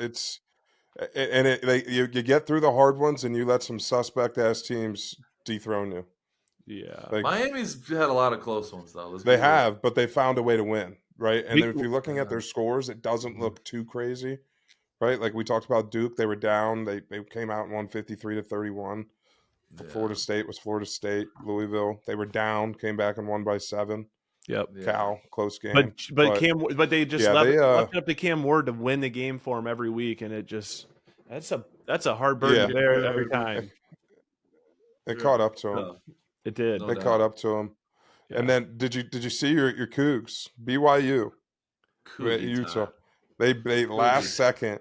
[SPEAKER 4] and it like you get through the hard ones, and you let some suspect ass teams dethrone you.
[SPEAKER 3] yeah.
[SPEAKER 4] Like
[SPEAKER 2] Miami's had a lot of close ones though. Let's be
[SPEAKER 4] they
[SPEAKER 2] real.
[SPEAKER 4] have, but they found a way to win, right? And
[SPEAKER 3] We-
[SPEAKER 4] then if you're looking at their scores, it doesn't
[SPEAKER 2] Mm-hmm.
[SPEAKER 4] look too crazy, right? Like we talked about Duke, they were down. They came out and won 53-31.
[SPEAKER 2] Yeah.
[SPEAKER 4] Florida State was Florida State. Louisville, they were down, came back and won by 7.
[SPEAKER 3] Yep.
[SPEAKER 2] Yeah.
[SPEAKER 4] Cal, close game.
[SPEAKER 3] But they just
[SPEAKER 4] yeah,
[SPEAKER 3] left,
[SPEAKER 4] they,
[SPEAKER 3] left it up to Cam Ward to win the game for him every week, and it just that's a hard burden
[SPEAKER 4] Yeah.
[SPEAKER 3] to bear every time.
[SPEAKER 4] It caught up to him.
[SPEAKER 2] No,
[SPEAKER 3] It did.
[SPEAKER 2] No
[SPEAKER 4] They
[SPEAKER 2] doubt.
[SPEAKER 4] caught up to him.
[SPEAKER 3] Yeah.
[SPEAKER 4] And then did you see your Cougs? BYU,
[SPEAKER 2] Coogie
[SPEAKER 4] Utah.
[SPEAKER 2] time.
[SPEAKER 4] They last second.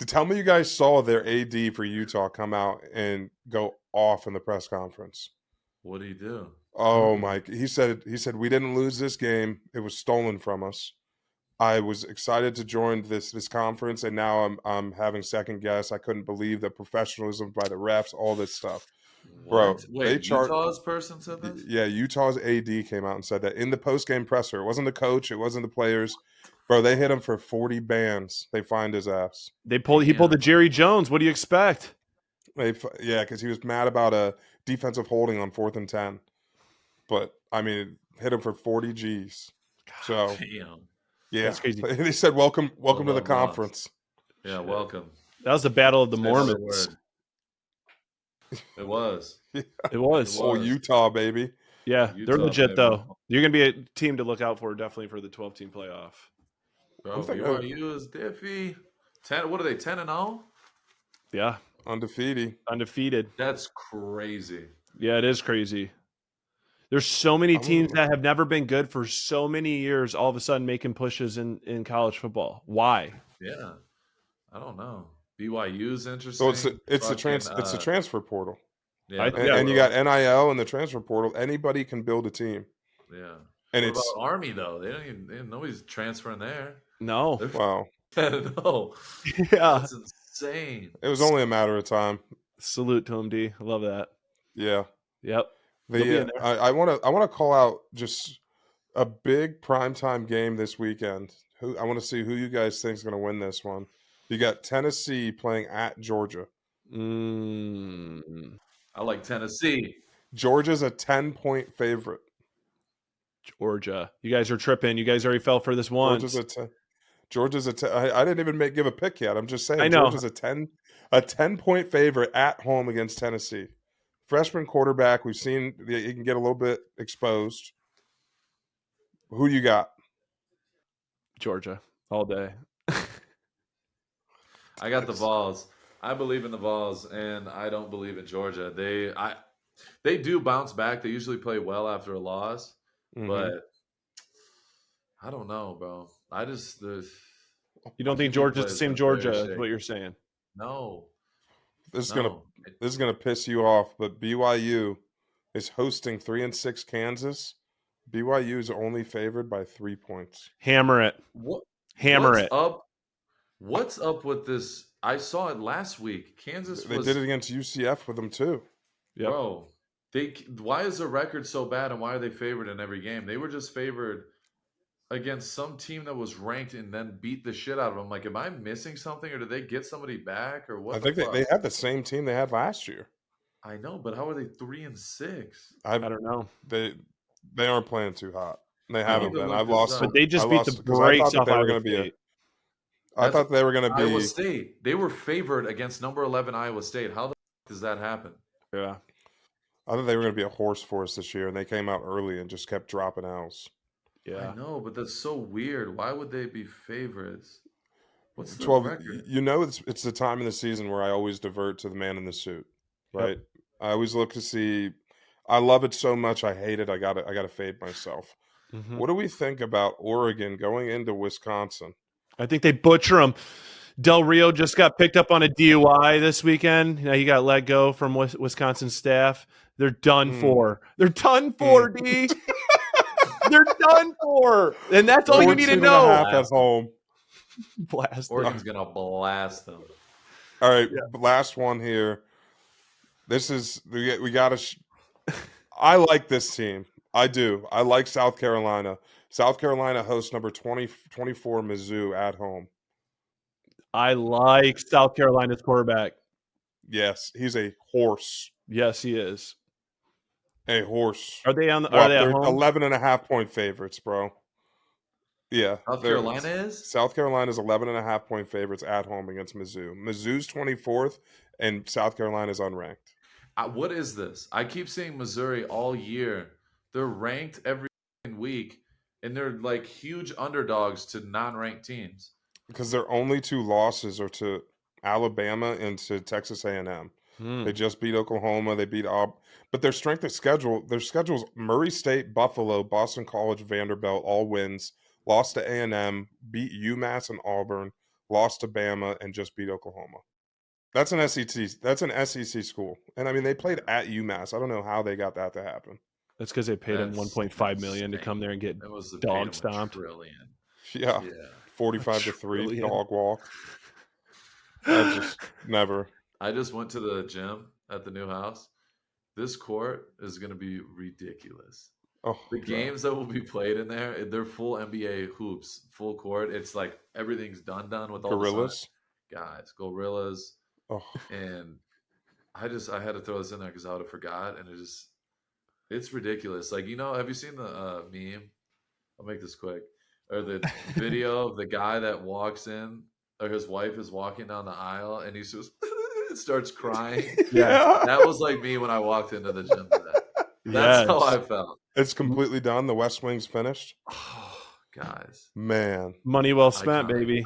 [SPEAKER 4] Tell me you guys saw their AD for Utah come out and go off in the press conference.
[SPEAKER 2] What do you do?
[SPEAKER 4] Oh my! He said we didn't lose this game. It was stolen from us. I was excited to join this conference, and now I'm having second guess. I couldn't believe the professionalism by the refs, all this stuff. Bro,
[SPEAKER 2] What? Wait,
[SPEAKER 4] they chart-
[SPEAKER 2] Utah's person said this?
[SPEAKER 4] Yeah, Utah's AD came out and said that in the post-game presser. It wasn't the coach. It wasn't the players. Bro, they hit him for 40 bands. They fined his ass.
[SPEAKER 3] He pulled the Jerry Jones. What do you expect?
[SPEAKER 4] Yeah, because he was mad about a defensive holding on 4th and 10. But, I mean, hit him for 40 Gs. So,
[SPEAKER 2] Damn.
[SPEAKER 4] yeah.
[SPEAKER 3] That's crazy.
[SPEAKER 4] They said, welcome to the
[SPEAKER 2] well,
[SPEAKER 4] conference.
[SPEAKER 2] Yeah, welcome.
[SPEAKER 3] That was the battle of the
[SPEAKER 2] Say another
[SPEAKER 3] Mormons.
[SPEAKER 2] word. It was.
[SPEAKER 3] It was.
[SPEAKER 4] Oh,
[SPEAKER 2] was.
[SPEAKER 4] Utah, baby.
[SPEAKER 3] Yeah, they're
[SPEAKER 2] Utah,
[SPEAKER 3] legit
[SPEAKER 2] baby.
[SPEAKER 3] though. You're gonna be a team to look out for, definitely for the 12-team playoff.
[SPEAKER 2] Bro,
[SPEAKER 4] I'm thinking-
[SPEAKER 2] BYU is diffy. 10. What are they? 10-0?
[SPEAKER 3] Yeah,
[SPEAKER 4] Undefeated.
[SPEAKER 3] undefeated.
[SPEAKER 2] That's crazy.
[SPEAKER 3] Yeah, it is crazy. There's so many
[SPEAKER 4] I'm-
[SPEAKER 3] teams that have never been good for so many years, all of a sudden making pushes in college football. Why?
[SPEAKER 2] Yeah. I don't know. BYU's interesting.
[SPEAKER 4] So it's the
[SPEAKER 2] Fucking,
[SPEAKER 4] transfer portal.
[SPEAKER 2] Yeah,
[SPEAKER 4] And you got NIL and the transfer portal. Anybody can build a team.
[SPEAKER 2] Yeah.
[SPEAKER 4] And
[SPEAKER 2] What
[SPEAKER 4] it's
[SPEAKER 2] about Army though? Nobody's transferring there.
[SPEAKER 3] No.
[SPEAKER 2] They're
[SPEAKER 4] wow.
[SPEAKER 2] no.
[SPEAKER 3] Yeah.
[SPEAKER 2] That's insane.
[SPEAKER 4] It was only a matter of time.
[SPEAKER 3] Salute to him, D. I love that.
[SPEAKER 4] Yeah.
[SPEAKER 3] Yep. He'll be in there.
[SPEAKER 4] I want to call out just a big primetime game this weekend. I want to see who you guys think is going to win this one. You got Tennessee playing at Georgia.
[SPEAKER 2] I like Tennessee.
[SPEAKER 4] Georgia's a 10-point favorite.
[SPEAKER 3] Georgia. You guys are tripping. You guys already fell for this once.
[SPEAKER 4] Georgia's a 10. I didn't even give a pick yet. I'm just saying.
[SPEAKER 3] I know.
[SPEAKER 4] Georgia's a 10-point favorite at home against Tennessee. Freshman quarterback. We've seen he can get a little bit exposed. Who you got?
[SPEAKER 3] Georgia all day.
[SPEAKER 2] I got the Vols. I believe in the Vols, and I don't believe in Georgia. They do bounce back. They usually play well after a loss,
[SPEAKER 4] Mhm.
[SPEAKER 2] but I don't know, bro.
[SPEAKER 3] You don't think Georgia's the same Georgia is what you're saying?
[SPEAKER 2] No.
[SPEAKER 4] This is
[SPEAKER 2] No.
[SPEAKER 4] gonna piss you off, but BYU is hosting 3-6 Kansas. BYU is only favored by 3 points.
[SPEAKER 3] Hammer it.
[SPEAKER 2] What?
[SPEAKER 3] Hammer
[SPEAKER 2] what's
[SPEAKER 3] it.
[SPEAKER 2] Up? What's up with this? I saw it last week. Kansas
[SPEAKER 4] They
[SPEAKER 2] was,
[SPEAKER 4] did it against UCF with them too.
[SPEAKER 3] Yep.
[SPEAKER 2] bro. Why is the record so bad, and why are they favored in every game? They were just favored against some team that was ranked and then beat the shit out of them. Like, am I missing something, or did they get somebody back, or what?
[SPEAKER 4] I think they had the same team they had last year.
[SPEAKER 2] I know, but how are they 3-6?
[SPEAKER 3] I don't know.
[SPEAKER 4] They aren't playing too hot. They haven't
[SPEAKER 2] need to
[SPEAKER 4] been.
[SPEAKER 2] look
[SPEAKER 4] I've
[SPEAKER 2] this
[SPEAKER 4] lost.
[SPEAKER 2] up.
[SPEAKER 3] But they just
[SPEAKER 4] I
[SPEAKER 3] beat
[SPEAKER 4] lost
[SPEAKER 3] the
[SPEAKER 4] because I
[SPEAKER 3] brakes
[SPEAKER 4] thought that
[SPEAKER 3] off
[SPEAKER 4] they were
[SPEAKER 3] Iowa
[SPEAKER 4] going to be.
[SPEAKER 3] State.
[SPEAKER 4] I thought they were going to
[SPEAKER 2] Iowa
[SPEAKER 4] be.
[SPEAKER 2] State. They were favored against number 11 Iowa State. How the f- does that happen?
[SPEAKER 3] Yeah.
[SPEAKER 4] I thought they were going to be a horse for us this year, and they came out early and just kept dropping L's.
[SPEAKER 3] Yeah.
[SPEAKER 2] I know, but that's so weird. Why would they be favorites? What's the
[SPEAKER 4] 12,
[SPEAKER 2] record?
[SPEAKER 4] it's the time in the season where I always divert to the man in the suit,
[SPEAKER 3] Yep.
[SPEAKER 4] right? I always look to see. I love it so much. I hate it. I got to fade myself.
[SPEAKER 3] Mhm.
[SPEAKER 4] What do we think about Oregon going into Wisconsin?
[SPEAKER 3] I think they butcher him. Del Rio just got picked up on a DUI this weekend. You know, he got let go from Wisconsin staff. They're done for. They're done for, D. They're done for. And that's all you need to
[SPEAKER 4] 14
[SPEAKER 3] know.
[SPEAKER 4] and a half at home.
[SPEAKER 3] Blast them.
[SPEAKER 2] Oregon's gonna blast them.
[SPEAKER 4] All right, last one here. This is we got to. I like this team. I do. I like South Carolina. South Carolina hosts number 24 Mizzou at home.
[SPEAKER 3] I like South Carolina's quarterback.
[SPEAKER 4] Yes, he's a horse.
[SPEAKER 3] Yes, he is.
[SPEAKER 4] A horse.
[SPEAKER 3] Are they on? Are
[SPEAKER 4] Well,
[SPEAKER 3] they at
[SPEAKER 4] they're
[SPEAKER 3] home?
[SPEAKER 4] 11.5-point favorites, bro. Yeah.
[SPEAKER 2] South Carolina is?
[SPEAKER 4] South Carolina's 11.5-point favorites at home against Mizzou. Mizzou's 24th, and South Carolina's unranked.
[SPEAKER 2] What is this? I keep seeing Missouri all year. They're ranked every week, and they're like huge underdogs to non-ranked teams.
[SPEAKER 4] Because their only two losses are to Alabama and to Texas A&M. They just beat Oklahoma. They beat but their strength of schedule, their schedule's Murray State, Buffalo, Boston College, Vanderbilt, all wins. Lost to A&M, beat UMass and Auburn, lost to Bama, and just beat Oklahoma. That's an SEC. That's an SEC school, and I mean they played at UMass. I don't know how they got that to happen.
[SPEAKER 3] That's because they paid him
[SPEAKER 2] That's
[SPEAKER 3] $1.5 million to come there and get
[SPEAKER 2] That was the
[SPEAKER 3] dog stomped.
[SPEAKER 4] Yeah, 45-3 dog walk. I just never.
[SPEAKER 2] I just went to the gym at the new house. This court is going to be ridiculous.
[SPEAKER 4] Oh,
[SPEAKER 2] The games that will be played in there, they're full NBA hoops, full court. It's like everything's done with all
[SPEAKER 4] Gorillas.
[SPEAKER 2] Gorillas.
[SPEAKER 4] Oh,
[SPEAKER 2] And I had to throw this in there because I would have forgot, and it's ridiculous. Like, have you seen the meme? I'll make this quick. Or the video of the guy that walks in, or his wife is walking down the aisle, and he just starts crying.
[SPEAKER 4] yeah.
[SPEAKER 2] That was like me when I walked into the gym today. That's how I felt.
[SPEAKER 4] It's completely done. The West Wing's finished.
[SPEAKER 2] Oh, guys,
[SPEAKER 4] Man,
[SPEAKER 3] Money well spent,
[SPEAKER 2] iconic.
[SPEAKER 3] baby.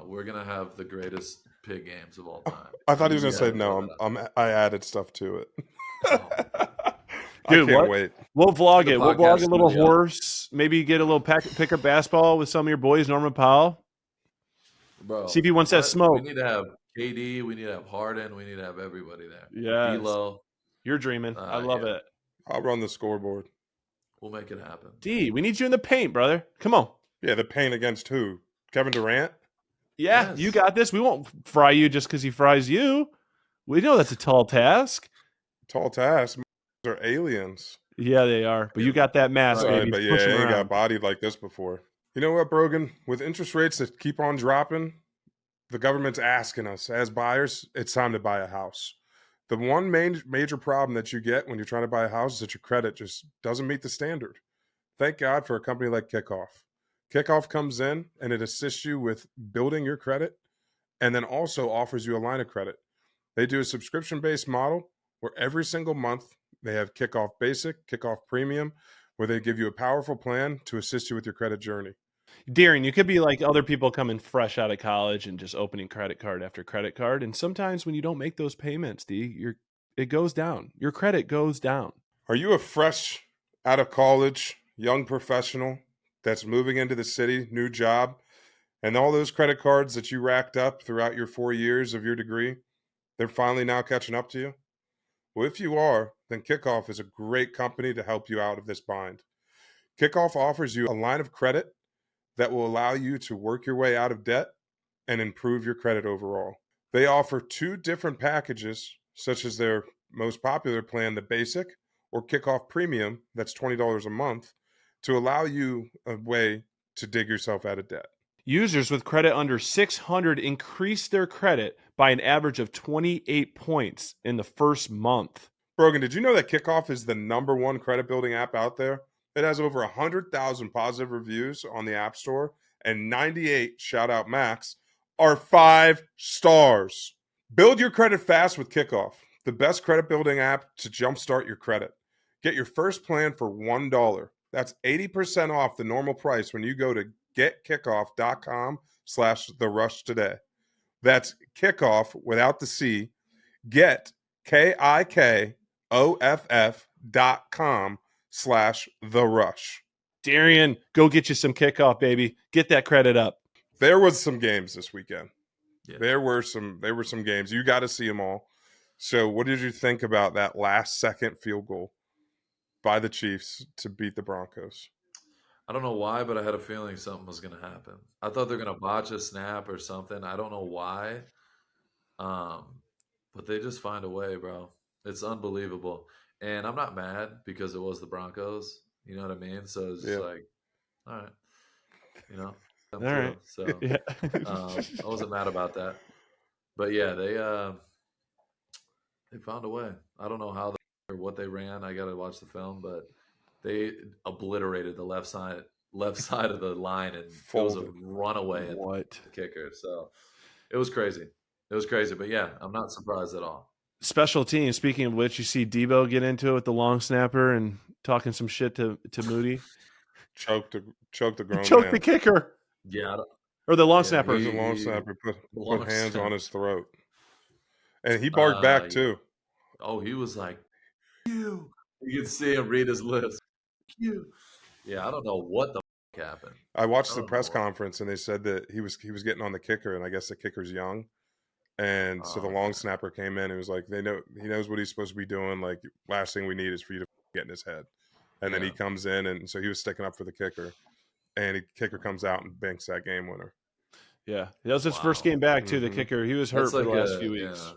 [SPEAKER 2] We're gonna have the greatest pig games of all time.
[SPEAKER 4] I thought he was gonna say
[SPEAKER 2] Yeah,
[SPEAKER 4] no. I added stuff to it.
[SPEAKER 2] Oh.
[SPEAKER 4] I
[SPEAKER 3] Dude,
[SPEAKER 4] can't
[SPEAKER 3] what?
[SPEAKER 4] wait.
[SPEAKER 3] We'll vlog
[SPEAKER 2] The
[SPEAKER 3] it. We'll vlog
[SPEAKER 2] podcast
[SPEAKER 3] a little
[SPEAKER 2] studio.
[SPEAKER 3] horse. Maybe get a little pick up basketball with some of your boys, Norman Powell.
[SPEAKER 2] Bro,
[SPEAKER 3] See if he wants that smoke.
[SPEAKER 2] We need to have KD. We need to have Harden. We need to have everybody there.
[SPEAKER 3] Yes.
[SPEAKER 2] D'Lo.
[SPEAKER 3] You're dreaming. I love
[SPEAKER 2] Yeah.
[SPEAKER 3] it.
[SPEAKER 4] I'll run the scoreboard.
[SPEAKER 2] We'll make it happen.
[SPEAKER 3] D, we need you in the paint, brother. Come on.
[SPEAKER 4] Yeah, the paint against who? Kevin Durant?
[SPEAKER 3] Yeah,
[SPEAKER 2] Yes.
[SPEAKER 3] you got this. We won't fry you just because he fries you. We know that's a tall task.
[SPEAKER 4] Tall task. Are aliens.
[SPEAKER 3] Yeah, they are. But you got that mask,
[SPEAKER 4] Sorry,
[SPEAKER 3] baby.
[SPEAKER 4] but
[SPEAKER 3] Push
[SPEAKER 4] yeah,
[SPEAKER 3] him
[SPEAKER 4] I ain't got
[SPEAKER 3] around.
[SPEAKER 4] bodied like this before. You know what, Brogan? With interest rates that keep on dropping, the government's asking us as buyers, it's time to buy a house. The one major problem that you get when you're trying to buy a house is that your credit just doesn't meet the standard. Thank God for a company like Kickoff. Kickoff comes in and it assists you with building your credit and then also offers you a line of credit. They do a subscription-based model where every single month they have Kickoff Basic, Kickoff Premium, where they give you a powerful plan to assist you with your credit journey.
[SPEAKER 3] Darren, you could be like other people coming fresh out of college and just opening credit card after credit card. And sometimes when you don't make those payments, it goes down. Your credit goes down.
[SPEAKER 4] Are you a fresh out of college young professional that's moving into the city, new job, and all those credit cards that you racked up throughout your 4 years of your degree, they're finally now catching up to you? Well, if you are, then Kickoff is a great company to help you out of this bind. Kickoff offers you a line of credit that will allow you to work your way out of debt and improve your credit overall. They offer 2 different packages, such as their most popular plan, the Basic, or Kickoff Premium, that's $20 a month, to allow you a way to dig yourself out of debt.
[SPEAKER 3] Users with credit under 600 increase their credit by an average of 28 points in the first month.
[SPEAKER 4] Brogan, did you know that Kickoff is the #1 credit building app out there? It has over 100,000 positive reviews on the App Store, and 98, shout out Max, are 5 stars. Build your credit fast with Kickoff, the best credit building app to jumpstart your credit. Get your first plan for $1. That's 80% off the normal price when you go to getkickoff.com/therush today. That's Kickoff without the C. Get KICKOFF.com/therush.
[SPEAKER 3] Darian, go get you some Kickoff, baby. Get that credit up.
[SPEAKER 4] There was some games this weekend.
[SPEAKER 2] Yeah.
[SPEAKER 4] There were some games. You got to see them all. So what did you think about that last second field goal by the Chiefs to beat the Broncos?
[SPEAKER 2] I don't know why, but I had a feeling something was going to happen. I thought they're going to botch a snap or something. I don't know why. But they just find a way, bro. It's unbelievable. And I'm not mad because it was the Broncos. You know what I mean? So it's just like, all right. You know?
[SPEAKER 3] All right.
[SPEAKER 2] So
[SPEAKER 3] Yeah.
[SPEAKER 2] I wasn't mad about that. But yeah, they found a way. I don't know how or what they ran. I got to watch the film, but they obliterated the left side of the line, and it was a runaway at the kicker. So it was crazy. But yeah, I'm not surprised at all.
[SPEAKER 3] Special teams. Speaking of which, you see Debo get into it with the long snapper and talking some shit to Moody.
[SPEAKER 4] Choked the grown
[SPEAKER 3] Choked
[SPEAKER 4] man.
[SPEAKER 3] the kicker.
[SPEAKER 2] Yeah.
[SPEAKER 3] Or the long snapper.
[SPEAKER 4] It was a long snapper. Put hands on his throat. And he barked back too.
[SPEAKER 2] Oh, he was like, you. You could see him read his lips. You. Yeah, I don't know what the happened.
[SPEAKER 4] I watched the press conference, and they said that he was getting on the kicker, and I guess the kicker's young. And so the long snapper came in and was like, he knows what he's supposed to be doing. Like, last thing we need is for you to get in his head. And then he comes in, and so he was sticking up for the kicker. And the kicker comes out and banks that game winner.
[SPEAKER 3] Yeah. That was his first game back, too, the kicker. He was hurt for the last few weeks.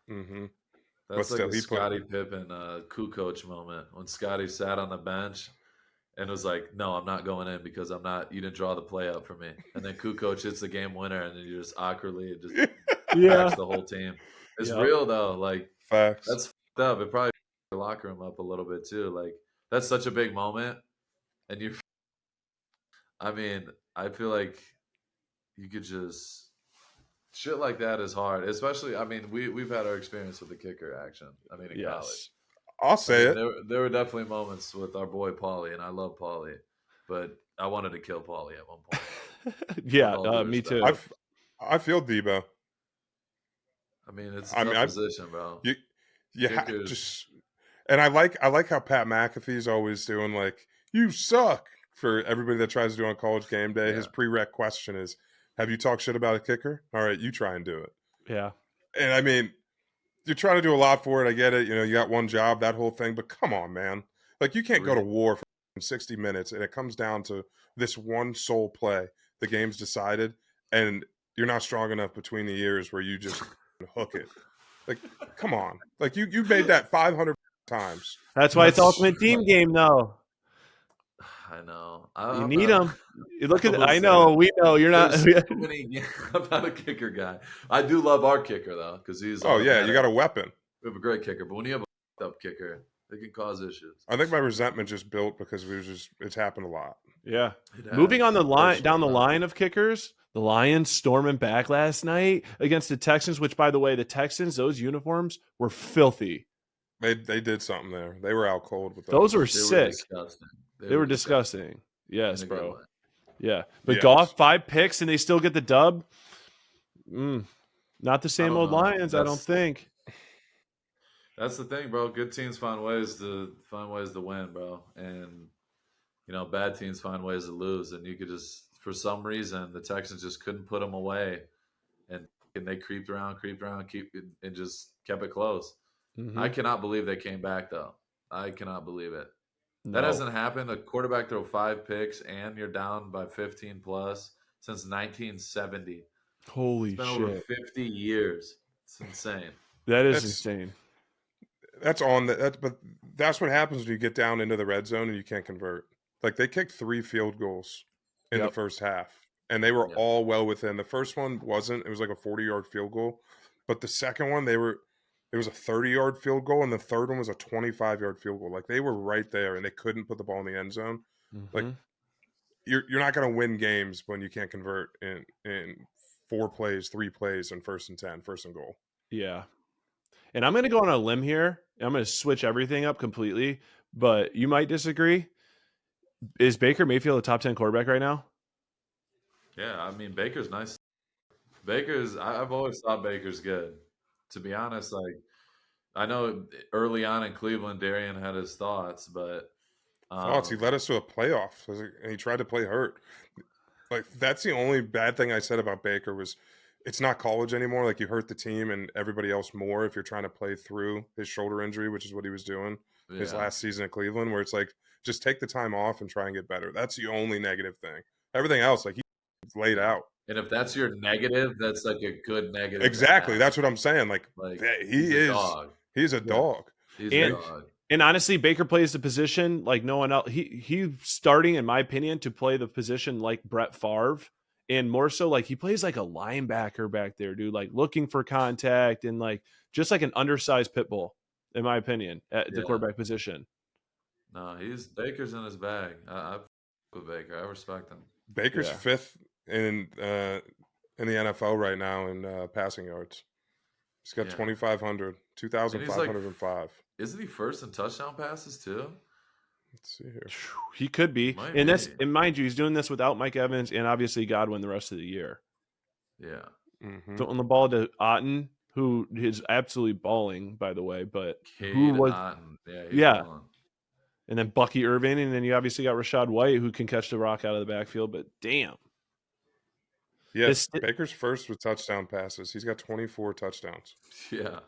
[SPEAKER 4] Yeah. Mm-hmm.
[SPEAKER 2] That's like a Scottie Pippen coup coach moment when Scottie sat on the bench and was like, no, I'm not going in because you didn't draw the play up for me. And then coup coach hits the game winner, and then you just awkwardly backs the whole team. It's real, though. Like,
[SPEAKER 4] facts.
[SPEAKER 2] That's fucked up. It probably the locker room up a little bit, too. Like, that's such a big moment. And I feel like you could just shit like that is hard, especially. We've had our experience with the kicker action. In college,
[SPEAKER 4] I'll say it.
[SPEAKER 2] There were definitely moments with our boy Paulie, and I love Paulie, but I wanted to kill Paulie at one point.
[SPEAKER 3] Me too.
[SPEAKER 4] I feel Debo.
[SPEAKER 2] It's a tough position, bro.
[SPEAKER 4] And I like how Pat McAfee's always doing like, you suck, for everybody that tries to do on College Game Day. His prereq question is, have you talked shit about a kicker? All right, you try and do it.
[SPEAKER 3] Yeah.
[SPEAKER 4] And you're trying to do a lot for it. I get it. You got one job, that whole thing. But come on, man. Like, you can't go to war for 60 minutes, and it comes down to this one sole play. The game's decided, and you're not strong enough between the ears where you just hook it. Like, come on. Like, you made that 500 times.
[SPEAKER 3] That's why it's Ultimate Team game, though.
[SPEAKER 2] I know.
[SPEAKER 3] You need them. You look at. I know. We know you're not.
[SPEAKER 2] I'm not a kicker guy. I do love our kicker though, because he's.
[SPEAKER 4] Oh yeah, you got a weapon.
[SPEAKER 2] We have a great kicker, but when you have a up kicker, it can cause issues.
[SPEAKER 4] I think my resentment just built because it's happened a lot.
[SPEAKER 3] Yeah. Moving on the line down the line of kickers, the Lions storming back last night against the Texans. Which, by the way, the Texans, those uniforms were filthy.
[SPEAKER 4] They did something there. They were out cold with
[SPEAKER 3] those. Were sick.
[SPEAKER 2] They
[SPEAKER 3] were disgusting. Yes, bro. Yeah. But Goff, 5 picks, and they still get the dub. Not the same old Lions, I don't think.
[SPEAKER 2] That's the thing, bro. Good teams find ways to win, bro. And, bad teams find ways to lose. And you could just, for some reason, the Texans just couldn't put them away. And they creeped around, and just kept it close. Mm-hmm. I cannot believe they came back, though. I cannot believe it. No. That hasn't happened. A quarterback throw 5 picks and you're down by 15 plus since 1970.
[SPEAKER 3] Holy
[SPEAKER 2] it's been
[SPEAKER 3] shit.
[SPEAKER 2] over 50 years. It's insane.
[SPEAKER 3] That's insane.
[SPEAKER 4] But that's what happens when you get down into the red zone and you can't convert. Like, they kicked 3 field goals in the first half, and they were all well within. The first one wasn't. It was like a 40-yard field goal. But the second one, it was a 30-yard field goal, and the third one was a 25-yard field goal. Like, they were right there, and they couldn't put the ball in the end zone. Mm-hmm. Like, you're not going to win games when you can't convert in 4 plays, 3 plays, and 1st and 10, 1st and goal.
[SPEAKER 3] Yeah. And I'm going to go on a limb here. I'm going to switch everything up completely, but you might disagree. Is Baker Mayfield a top 10 quarterback right now?
[SPEAKER 2] Yeah, I mean, Baker's nice. I've always thought Baker's good. To be honest, like, I know early on in Cleveland, Darian had his thoughts, but
[SPEAKER 4] He led us to a playoff, and he tried to play hurt. Like, that's the only bad thing I said about Baker was it's not college anymore. Like, you hurt the team and everybody else more if you're trying to play through his shoulder injury, which is what he was doing his last season at Cleveland, where it's like, just take the time off and try and get better. That's the only negative thing. Everything else, like, he's laid out.
[SPEAKER 2] And if that's your negative, that's like a good negative.
[SPEAKER 4] Exactly. That's what I'm saying. Like he's a dog.
[SPEAKER 2] He's a dog.
[SPEAKER 3] And honestly, Baker plays the position like no one else. He's starting, in my opinion, to play the position like Brett Favre, and more so like he plays like a linebacker back there, dude, like looking for contact and like just like an undersized pit bull, in my opinion, at the quarterback position.
[SPEAKER 2] No, Baker's in his bag. I with Baker. I respect him.
[SPEAKER 4] Baker's 5th in the NFL right now in passing yards. He's got 2,500, 2,505.
[SPEAKER 2] Isn't he first in touchdown passes too?
[SPEAKER 4] Let's see here.
[SPEAKER 3] He could be. And mind you, he's doing this without Mike Evans and obviously Godwin the rest of the year.
[SPEAKER 2] Yeah.
[SPEAKER 4] Mm-hmm.
[SPEAKER 3] Throwing the ball to Otten, who is absolutely balling, by the way, but who was
[SPEAKER 2] Otten.
[SPEAKER 3] Balling. And then Bucky Irving, and then you obviously got Rashad White, who can catch the rock out of the backfield, but damn.
[SPEAKER 4] Yes, Baker's first with touchdown passes. He's got 24 touchdowns.
[SPEAKER 2] Yeah.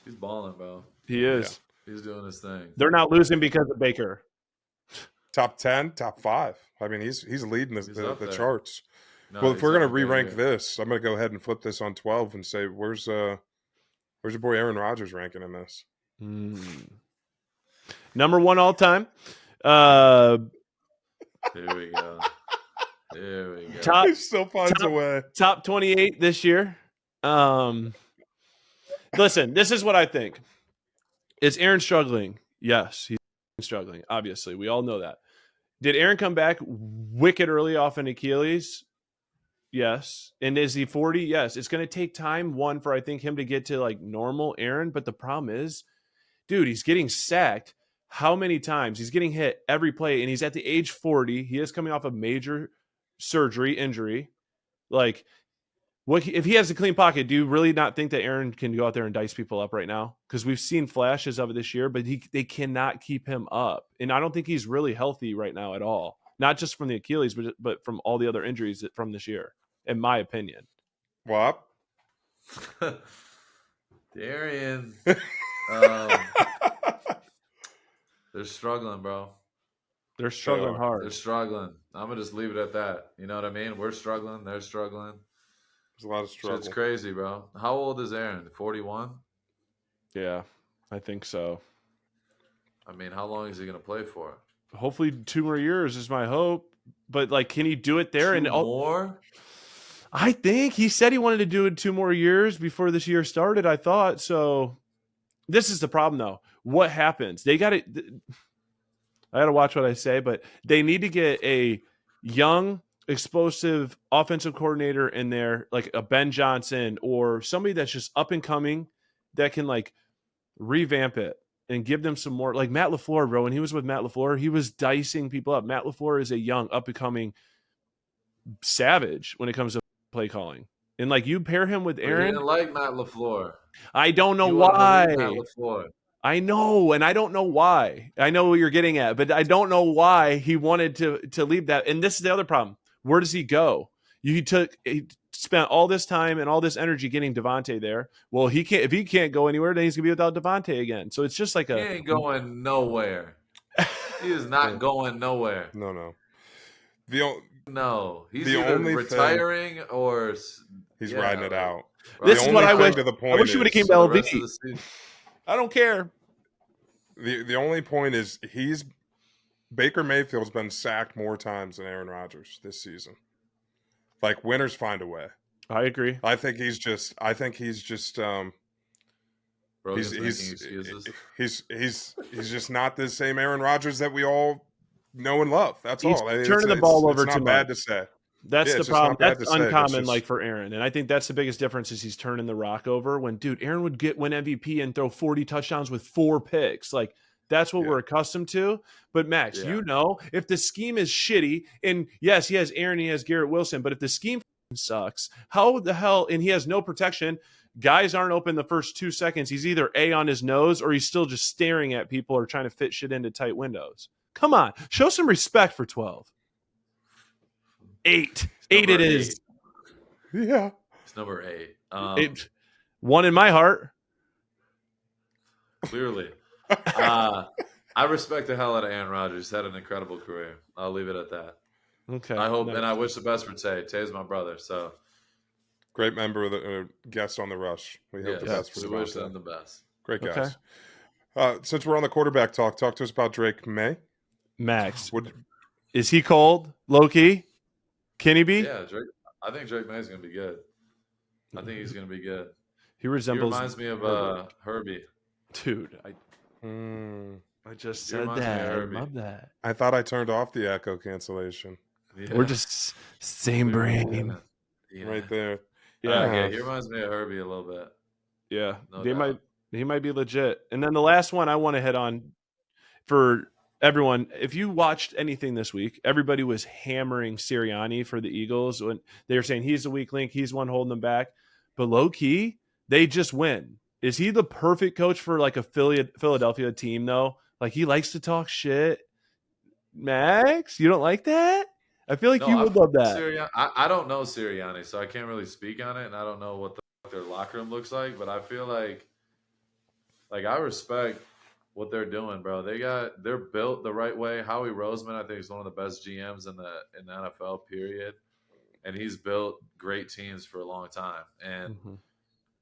[SPEAKER 2] He's balling, bro.
[SPEAKER 3] He is.
[SPEAKER 2] Yeah. He's doing his thing.
[SPEAKER 3] They're not losing because of Baker.
[SPEAKER 4] Top 10, top 5. I mean, he's leading the charts. No, well, if we're going to re-rank this, I'm going to go ahead and flip this on 12 and say, where's your boy Aaron Rodgers ranking in this?
[SPEAKER 3] Number 1 all time.
[SPEAKER 2] Here we go.
[SPEAKER 4] He still finds a way.
[SPEAKER 3] Top 28 this year. Listen, this is what I think. Is Aaron struggling? Yes, he's struggling. Obviously, we all know that. Did Aaron come back wicked early off an Achilles? Yes. And is he 40? Yes. It's going to take time, for I think him to get to like normal Aaron. But the problem is, dude, he's getting sacked. How many times? He's getting hit every play, and he's at the age 40. He is coming off a major injury. Like, if he has a clean pocket, do you really not think that Aaron can go out there and dice people up right now? Because we've seen flashes of it this year, but they cannot keep him up. And I don't think he's really healthy right now at all. Not just from the Achilles, but from all the other injuries from this year, in my opinion.
[SPEAKER 4] What?
[SPEAKER 2] Darian. They're struggling, bro.
[SPEAKER 3] They're struggling hard.
[SPEAKER 2] They're struggling. I'm going to just leave it at that. You know what I mean? We're struggling. They're struggling.
[SPEAKER 4] There's a lot of struggle.
[SPEAKER 2] It's crazy, bro. How old is Aaron? 41?
[SPEAKER 3] Yeah, I think so.
[SPEAKER 2] I mean, how long is he going to play for?
[SPEAKER 3] Hopefully 2 more years is my hope. But, like, can he do it there?
[SPEAKER 2] 2 more?
[SPEAKER 3] I think he said he wanted to do it 2 more years before this year started, I thought. So this is the problem, though. What happens? I got to watch what I say, but they need to get a young, explosive offensive coordinator in there, like a Ben Johnson or somebody that's just up and coming that can like revamp it and give them some more. Like Matt LaFleur, bro. When he was with Matt LaFleur, he was dicing people up. Matt LaFleur is a young, up and coming savage when it comes to play calling. And like you pair him with Aaron.
[SPEAKER 2] You didn't like Matt LaFleur.
[SPEAKER 3] I don't know why. I know, and I don't know why. I know what you're getting at, but I don't know why he wanted to leave that. And this is the other problem. Where does he go? He spent all this time and all this energy getting Devontae there. Well, he can't. If he can't go anywhere, then he's gonna be without Devontae again. So it's just like
[SPEAKER 2] he ain't going nowhere. He is not going nowhere.
[SPEAKER 4] No.
[SPEAKER 2] He's either retiring or
[SPEAKER 4] he's riding it out.
[SPEAKER 3] This is what I wish. I wish he would have came to LV. I don't care.
[SPEAKER 4] The only point is Baker Mayfield's been sacked more times than Aaron Rodgers this season. Like winners find a way.
[SPEAKER 3] I agree.
[SPEAKER 4] I think he's just he's just not the same Aaron Rodgers that we all know and love. That's all.
[SPEAKER 3] Turning the ball over
[SPEAKER 4] it's not bad to say.
[SPEAKER 3] That's
[SPEAKER 4] Yeah,
[SPEAKER 3] the
[SPEAKER 4] it's just not
[SPEAKER 3] problem.
[SPEAKER 4] bad
[SPEAKER 3] That's
[SPEAKER 4] to say.
[SPEAKER 3] uncommon,
[SPEAKER 4] That's
[SPEAKER 3] like
[SPEAKER 4] just
[SPEAKER 3] for Aaron, and I think that's the biggest difference is he's turning the rock over. When Aaron would win MVP and throw 40 touchdowns with 4 picks, like that's what
[SPEAKER 4] yeah.
[SPEAKER 3] we're accustomed to. But Max,
[SPEAKER 2] Yeah.
[SPEAKER 3] if the scheme is shitty, and yes, he has Aaron, he has Garrett Wilson, but if the scheme sucks, how the hell? And he has no protection. Guys aren't open the first 2 seconds. He's either A, on his nose, or he's still just staring at people or trying to fit shit into tight windows. Come on, show some respect for 12. 8. 8 it is.
[SPEAKER 4] Yeah.
[SPEAKER 2] It's number 8.
[SPEAKER 3] One in my heart.
[SPEAKER 2] Clearly. I respect the hell out of Aaron Rodgers. He's had an incredible career. I'll leave it at that.
[SPEAKER 3] Okay.
[SPEAKER 2] I hope,
[SPEAKER 3] nice.
[SPEAKER 2] and I wish the best for Tay. Tay's my brother, so
[SPEAKER 4] Great member of the guest on the Rush. We hope the best for
[SPEAKER 2] we wish
[SPEAKER 4] Devontae.
[SPEAKER 2] them the best.
[SPEAKER 4] Great
[SPEAKER 3] Okay.
[SPEAKER 4] guys. Since we're on the quarterback talk to us about Drake May.
[SPEAKER 3] Max,
[SPEAKER 4] Would
[SPEAKER 3] is he cold? Low key? Can he be?
[SPEAKER 2] Yeah, Drake. I think Drake May's going to be good. I think he's going to be good.
[SPEAKER 3] He
[SPEAKER 2] He
[SPEAKER 3] resembles
[SPEAKER 2] reminds me of
[SPEAKER 3] Herbert.
[SPEAKER 2] Herbie.
[SPEAKER 3] Dude, I just
[SPEAKER 2] He
[SPEAKER 3] said
[SPEAKER 2] reminds me of
[SPEAKER 3] that. I
[SPEAKER 2] Herbie.
[SPEAKER 3] love that.
[SPEAKER 4] I thought I turned off the echo cancellation
[SPEAKER 2] Yeah.
[SPEAKER 3] We're just same brain.
[SPEAKER 2] Yeah.
[SPEAKER 4] right there.
[SPEAKER 3] Yeah.
[SPEAKER 2] He reminds me of Herbie a little bit.
[SPEAKER 3] Yeah.
[SPEAKER 2] No
[SPEAKER 3] They
[SPEAKER 2] doubt.
[SPEAKER 3] he might be legit. And then the last one I want to hit on for everyone, if you watched anything this week, everybody was hammering Sirianni for the Eagles when they were saying he's the weak link, he's one holding them back. But low key, they just win. Is he the perfect coach for like a Philadelphia team though? Like he likes to talk shit. Max, you don't like that? I feel like you would love that.
[SPEAKER 2] I don't know Sirianni, so I can't really speak on it, and I don't know what their locker room looks like. But I feel like I respect what they're doing, bro. They're built the right way. Howie Roseman, I think, is one of the best GMs in the NFL. Period, and he's built great teams for a long time. And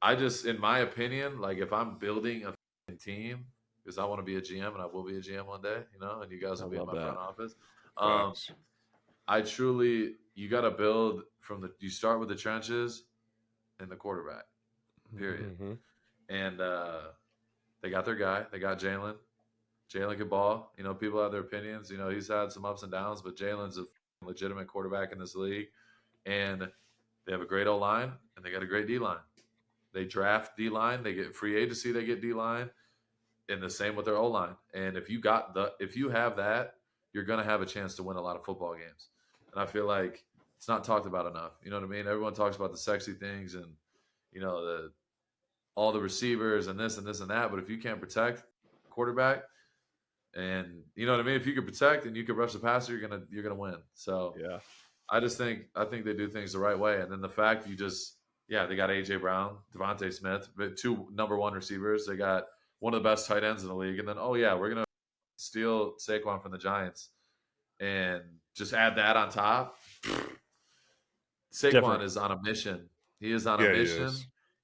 [SPEAKER 2] I just, in my opinion, like if I'm building a team, because I want to be a GM and I will be a GM one day, and you guys will be in my front office.
[SPEAKER 4] Facts.
[SPEAKER 2] I truly, you got to build you start with the trenches and the quarterback, period. And they got their guy. They got Jalen. Jalen can ball. People have their opinions. He's had some ups and downs, but Jalen's a legitimate quarterback in this league. And they have a great O-line, and they got a great D-line. They draft D-line. They get free agency. They get D-line. And the same with their O-line. And if you have that, you're going to have a chance to win a lot of football games. And I feel like it's not talked about enough. You know what I mean? Everyone talks about the sexy things and, all the receivers and this and this and that. But if you can't protect quarterback and, you know what I mean? If you can protect and you can rush the passer, you're gonna win. So
[SPEAKER 3] yeah,
[SPEAKER 2] I think they do things the right way. And then the fact they got A.J. Brown, Devontae Smith, but 2 number 1 receivers. They got one of the best tight ends in the league. And then, we're going to steal Saquon from the Giants and just add that on top. Saquon is on a mission. He is on a mission.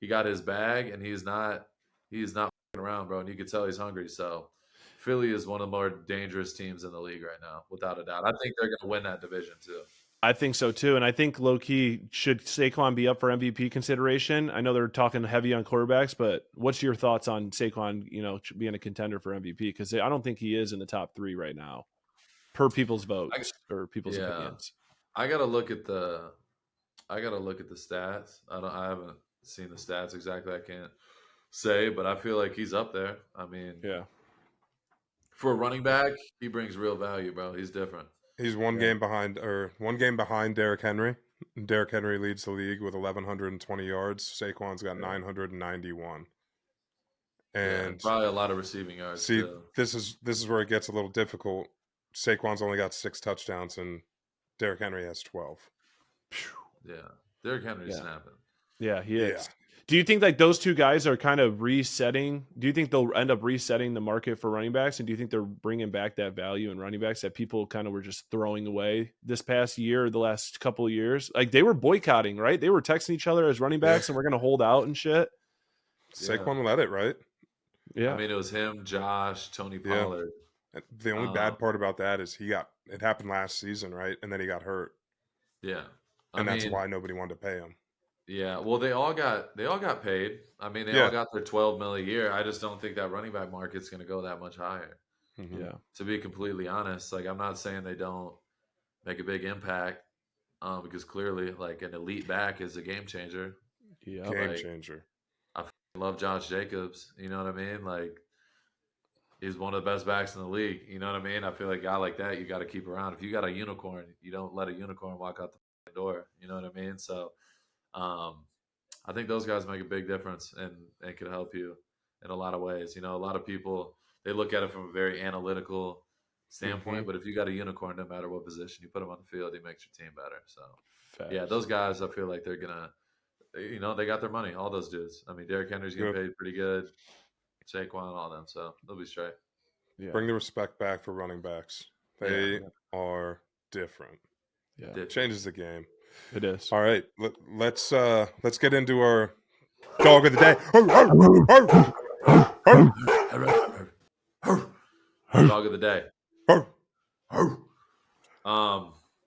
[SPEAKER 2] He got his bag, and he's not fucking around, bro. And you can tell he's hungry. So Philly is one of the more dangerous teams in the league right now, without a doubt. I think they're going to win that division too.
[SPEAKER 3] I think so too. And I think low key, should Saquon be up for MVP consideration? I know they're talking heavy on quarterbacks, but what's your thoughts on Saquon, being a contender for MVP? Because I don't think he is in the top 3 right now per people's votes or people's opinions.
[SPEAKER 2] I gotta look at the stats. I haven't seen the stats exactly. I can't say, but I feel like he's up there. I mean, for a running back, he brings real value, bro. He's different.
[SPEAKER 4] He's one game behind Derrick Henry. Derrick Henry leads the league with 1,120 yards. Saquon's got 991. And
[SPEAKER 2] probably a lot of receiving yards.
[SPEAKER 4] See,
[SPEAKER 2] too.
[SPEAKER 4] this is where it gets a little difficult. Saquon's only got 6 touchdowns, and Derrick Henry has 12.
[SPEAKER 2] Yeah, Derrick Henry's snapping.
[SPEAKER 3] Yeah, he is.
[SPEAKER 4] Yeah.
[SPEAKER 3] Do you think like those 2 guys are kind of resetting? Do you think they'll end up resetting the market for running backs? And do you think they're bringing back that value in running backs that people kind of were just throwing away this past year, or the last couple of years? Like they were boycotting, right? They were texting each other as running backs and we're going to hold out and shit.
[SPEAKER 4] Saquon led it, right?
[SPEAKER 3] Yeah.
[SPEAKER 2] I mean, it was him, Josh, Tony Pollard.
[SPEAKER 4] The only bad part about that is it happened last season, right? And then he got hurt.
[SPEAKER 2] Yeah.
[SPEAKER 4] That's why nobody wanted to pay him.
[SPEAKER 2] Yeah, well, they all got paid. I mean, they all got their $12 million a year. I just don't think that running back market's going to go that much higher.
[SPEAKER 3] Yeah.
[SPEAKER 2] To be completely honest, like I'm not saying they don't make a big impact, because clearly, like, an elite back is a game changer.
[SPEAKER 3] Yeah.
[SPEAKER 4] Game
[SPEAKER 2] Like,
[SPEAKER 4] changer.
[SPEAKER 2] I love Josh Jacobs. You know what I mean? Like, he's one of the best backs in the league. You know what I mean? I feel like a guy like that you got to keep around. If you got a unicorn, you don't let a unicorn walk out the door. You know what I mean? So, I think those guys make a big difference and can help you in a lot of ways. You know, a lot of people they look at it from a very analytical standpoint,
[SPEAKER 4] Mhm.
[SPEAKER 2] but if you got a unicorn, no matter what position you put him on the field, he makes your team better. So, yeah,
[SPEAKER 3] Facts.
[SPEAKER 2] those guys, I feel like they're gonna, you know, they got their money. All those dudes. I mean, Derrick Henry's getting
[SPEAKER 4] Good.
[SPEAKER 2] paid pretty good. Saquon, all them. So they'll be straight.
[SPEAKER 3] Yeah.
[SPEAKER 4] Bring the respect back for running backs. They are different.
[SPEAKER 3] Yeah.
[SPEAKER 2] Different.
[SPEAKER 4] Changes the game.
[SPEAKER 3] It is.
[SPEAKER 4] All right, let's get into our dog of the day.
[SPEAKER 2] Dog of the day.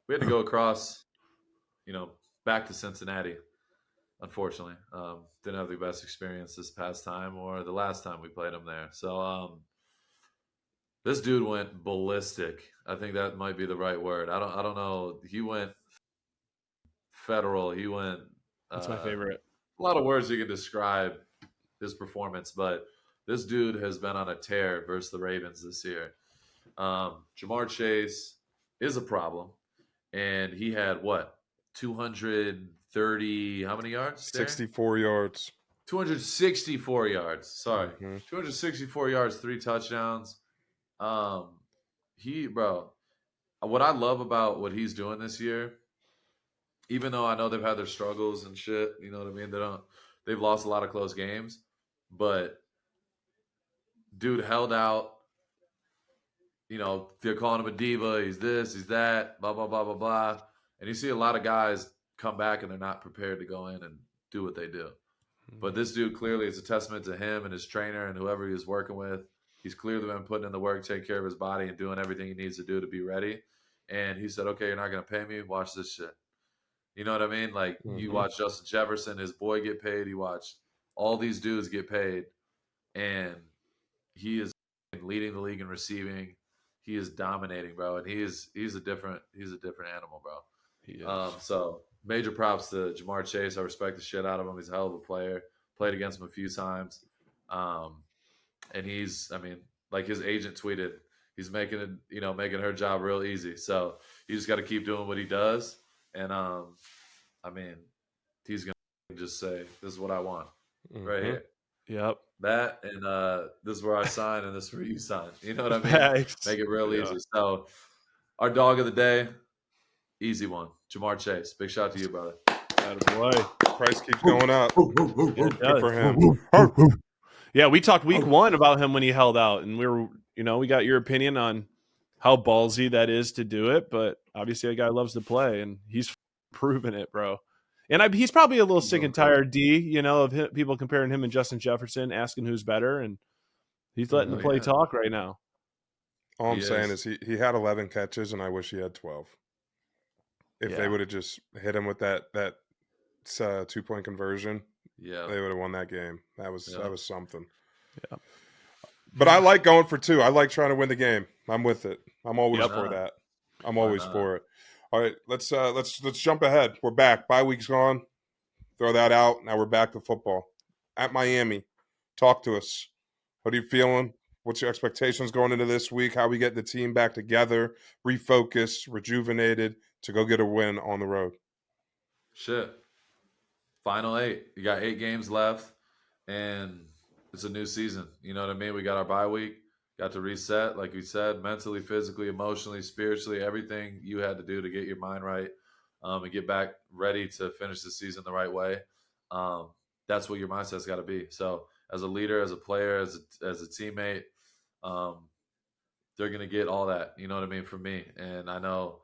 [SPEAKER 2] We had to go across, you know, back to Cincinnati. Unfortunately, didn't have the best experience this past time or the last time we played him there. So, this dude went ballistic. I think that might be the right word. I don't know. He went federal. He went.
[SPEAKER 3] That's my favorite.
[SPEAKER 2] A lot of words you can describe his performance, but this dude has been on a tear versus the Ravens this year. Jamar Chase is a problem, and he had what 230? How many yards?
[SPEAKER 4] 64 yards.
[SPEAKER 2] 264 yards. Sorry,
[SPEAKER 4] Mhm.
[SPEAKER 2] 264 yards, 3 touchdowns. Bro, what I love about what he's doing this year, even though I know they've had their struggles and shit, you know what I mean? They've lost a lot of close games, but dude held out. You know, they're calling him a diva. He's this, he's that, blah, blah, blah, blah, blah. And you see a lot of guys come back and they're not prepared to go in and do what they do. But this dude clearly is a testament to him and his trainer and whoever he was working with. He's clearly been putting in the work, taking care of his body and doing everything he needs to do to be ready. And he said, okay, you're not going to pay me. Watch this shit. You know what I mean? Like, you watch Justin Jefferson, his boy, get paid. You watch all these dudes get paid. And he is leading the league in receiving. He is dominating, bro. And he's a different animal, bro.
[SPEAKER 3] He is.
[SPEAKER 2] So major props to Jamar Chase. I respect the shit out of him. He's a hell of a player. Played against him a few times. And he's, I mean, like his agent tweeted, he's making it, you know, making her job real easy. So you just got to keep doing what he does. And I mean, he's gonna just say, "This is what I want, right here."
[SPEAKER 3] Yep.
[SPEAKER 2] That and this is where I sign, and this is where you sign. You know what I mean?
[SPEAKER 3] Facts.
[SPEAKER 2] Make it real easy. So, our dog of the day, easy one, Jamar Chase. Big shout out to you, brother.
[SPEAKER 3] Attaboy.
[SPEAKER 4] Price keeps going up.
[SPEAKER 3] It
[SPEAKER 4] Good for
[SPEAKER 3] does.
[SPEAKER 4] him.
[SPEAKER 3] Yeah, we talked week 1 about him when he held out, and we got your opinion on how ballsy that is to do it, but obviously a guy loves to play, and he's proven it, bro. And he's probably a little sick and tired, of people comparing him and Justin Jefferson, asking who's better, and he's letting the play talk right now.
[SPEAKER 4] All I'm saying is he had 11 catches, and I wish he had 12. If they would have just hit him with that 2-point conversion, they would have won that game. That was something.
[SPEAKER 3] Yeah.
[SPEAKER 4] But I like going for 2. I like trying to win the game. I'm with it. I'm always for that. I'm always for it. All right, let's jump ahead. We're back. Bye week's gone. Throw that out. Now we're back to football. At Miami, talk to us. What are you feeling? What's your expectations going into this week? How we get the team back together, refocused, rejuvenated to go get a win on the road?
[SPEAKER 2] Shit. Final 8. You got 8 games left, and it's a new season. You know what I mean? We got our bye week. Got to reset, like we said, mentally, physically, emotionally, spiritually, everything you had to do to get your mind right and get back ready to finish the season the right way. That's what your mindset's got to be. So as a leader, as a player, as a teammate, they're going to get all that, you know what I mean, from me. And I know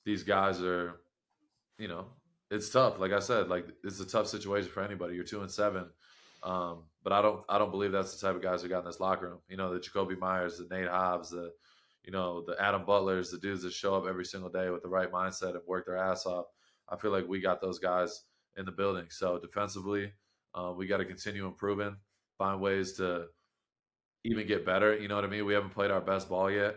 [SPEAKER 2] these guys are, you know, it's tough. Like I said, like it's a tough situation for anybody. You're 2-7. But I don't believe that's the type of guys who got in this locker room. You know, the Jacoby Myers, the Nate Hobbs, the Adam Butlers, the dudes that show up every single day with the right mindset and work their ass off. I feel like we got those guys in the building. So defensively, we got to continue improving, find ways to even get better. You know what I mean? We haven't played our best ball yet.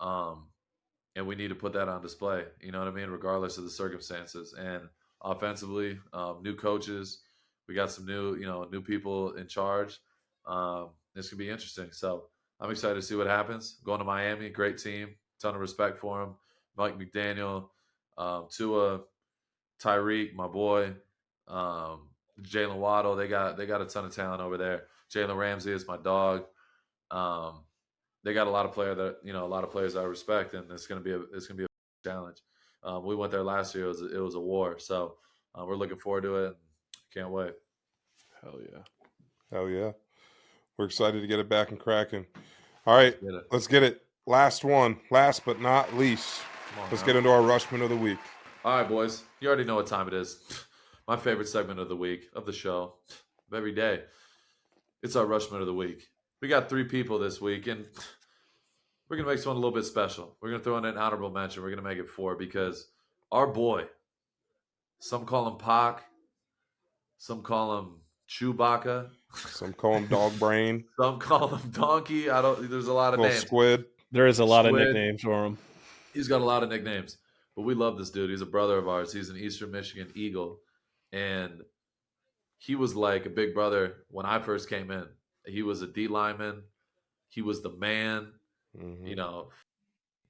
[SPEAKER 2] And and we need to put that on display. You know what I mean? Regardless of the circumstances. And offensively, new coaches, we got some new people in charge. This could be interesting. So I'm excited to see what happens. Going to Miami, great team, ton of respect for him. Mike McDaniel, Tua, Tyreek, my boy, Jalen Waddle. They got a ton of talent over there. Jalen Ramsey is my dog. They got a lot of players I respect, and it's gonna be a challenge. We went there last year. It was a war. So we're looking forward to it. Can't wait.
[SPEAKER 3] Hell yeah.
[SPEAKER 4] Hell yeah. We're excited to get it back and cracking. All right, let's get it. Last one, last but not least. Let's get into our Rushman of the week.
[SPEAKER 2] All right, boys. You already know what time it is. My favorite segment of the week, of the show, of every day. It's our Rushman of the week. We got 3 people this week, and we're going to make this one a little bit special. We're going to throw in an honorable mention. We're going to make it 4 because our boy, some call him Pac, some call him Chewbacca.
[SPEAKER 4] Some call him Dog Brain.
[SPEAKER 2] Some call him Donkey. There's a lot of names.
[SPEAKER 4] Squid.
[SPEAKER 3] There is a lot of nicknames for him.
[SPEAKER 2] He's got a lot of nicknames. But we love this dude. He's a brother of ours. He's an Eastern Michigan Eagle. And he was like a big brother when I first came in. He was a D lineman. He was the man.
[SPEAKER 4] Mm-hmm.
[SPEAKER 2] You know,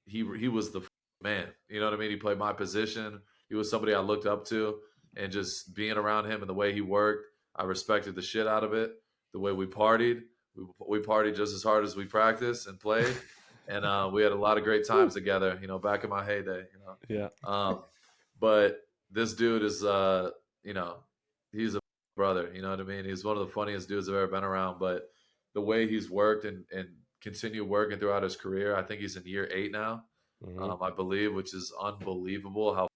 [SPEAKER 2] he was the man. You know what I mean? He played my position. He was somebody I looked up to. And just being around him and the way he worked, I respected the shit out of it. The way we partied. We partied just as hard as we practiced and played. And we had a lot of great times together, you know, back in my heyday, you know.
[SPEAKER 3] Yeah.
[SPEAKER 2] But this dude is, you know, he's a brother, you know what I mean? He's one of the funniest dudes I've ever been around. But the way he's worked and continued working throughout his career, I think he's in year 8 now, I believe, which is unbelievable how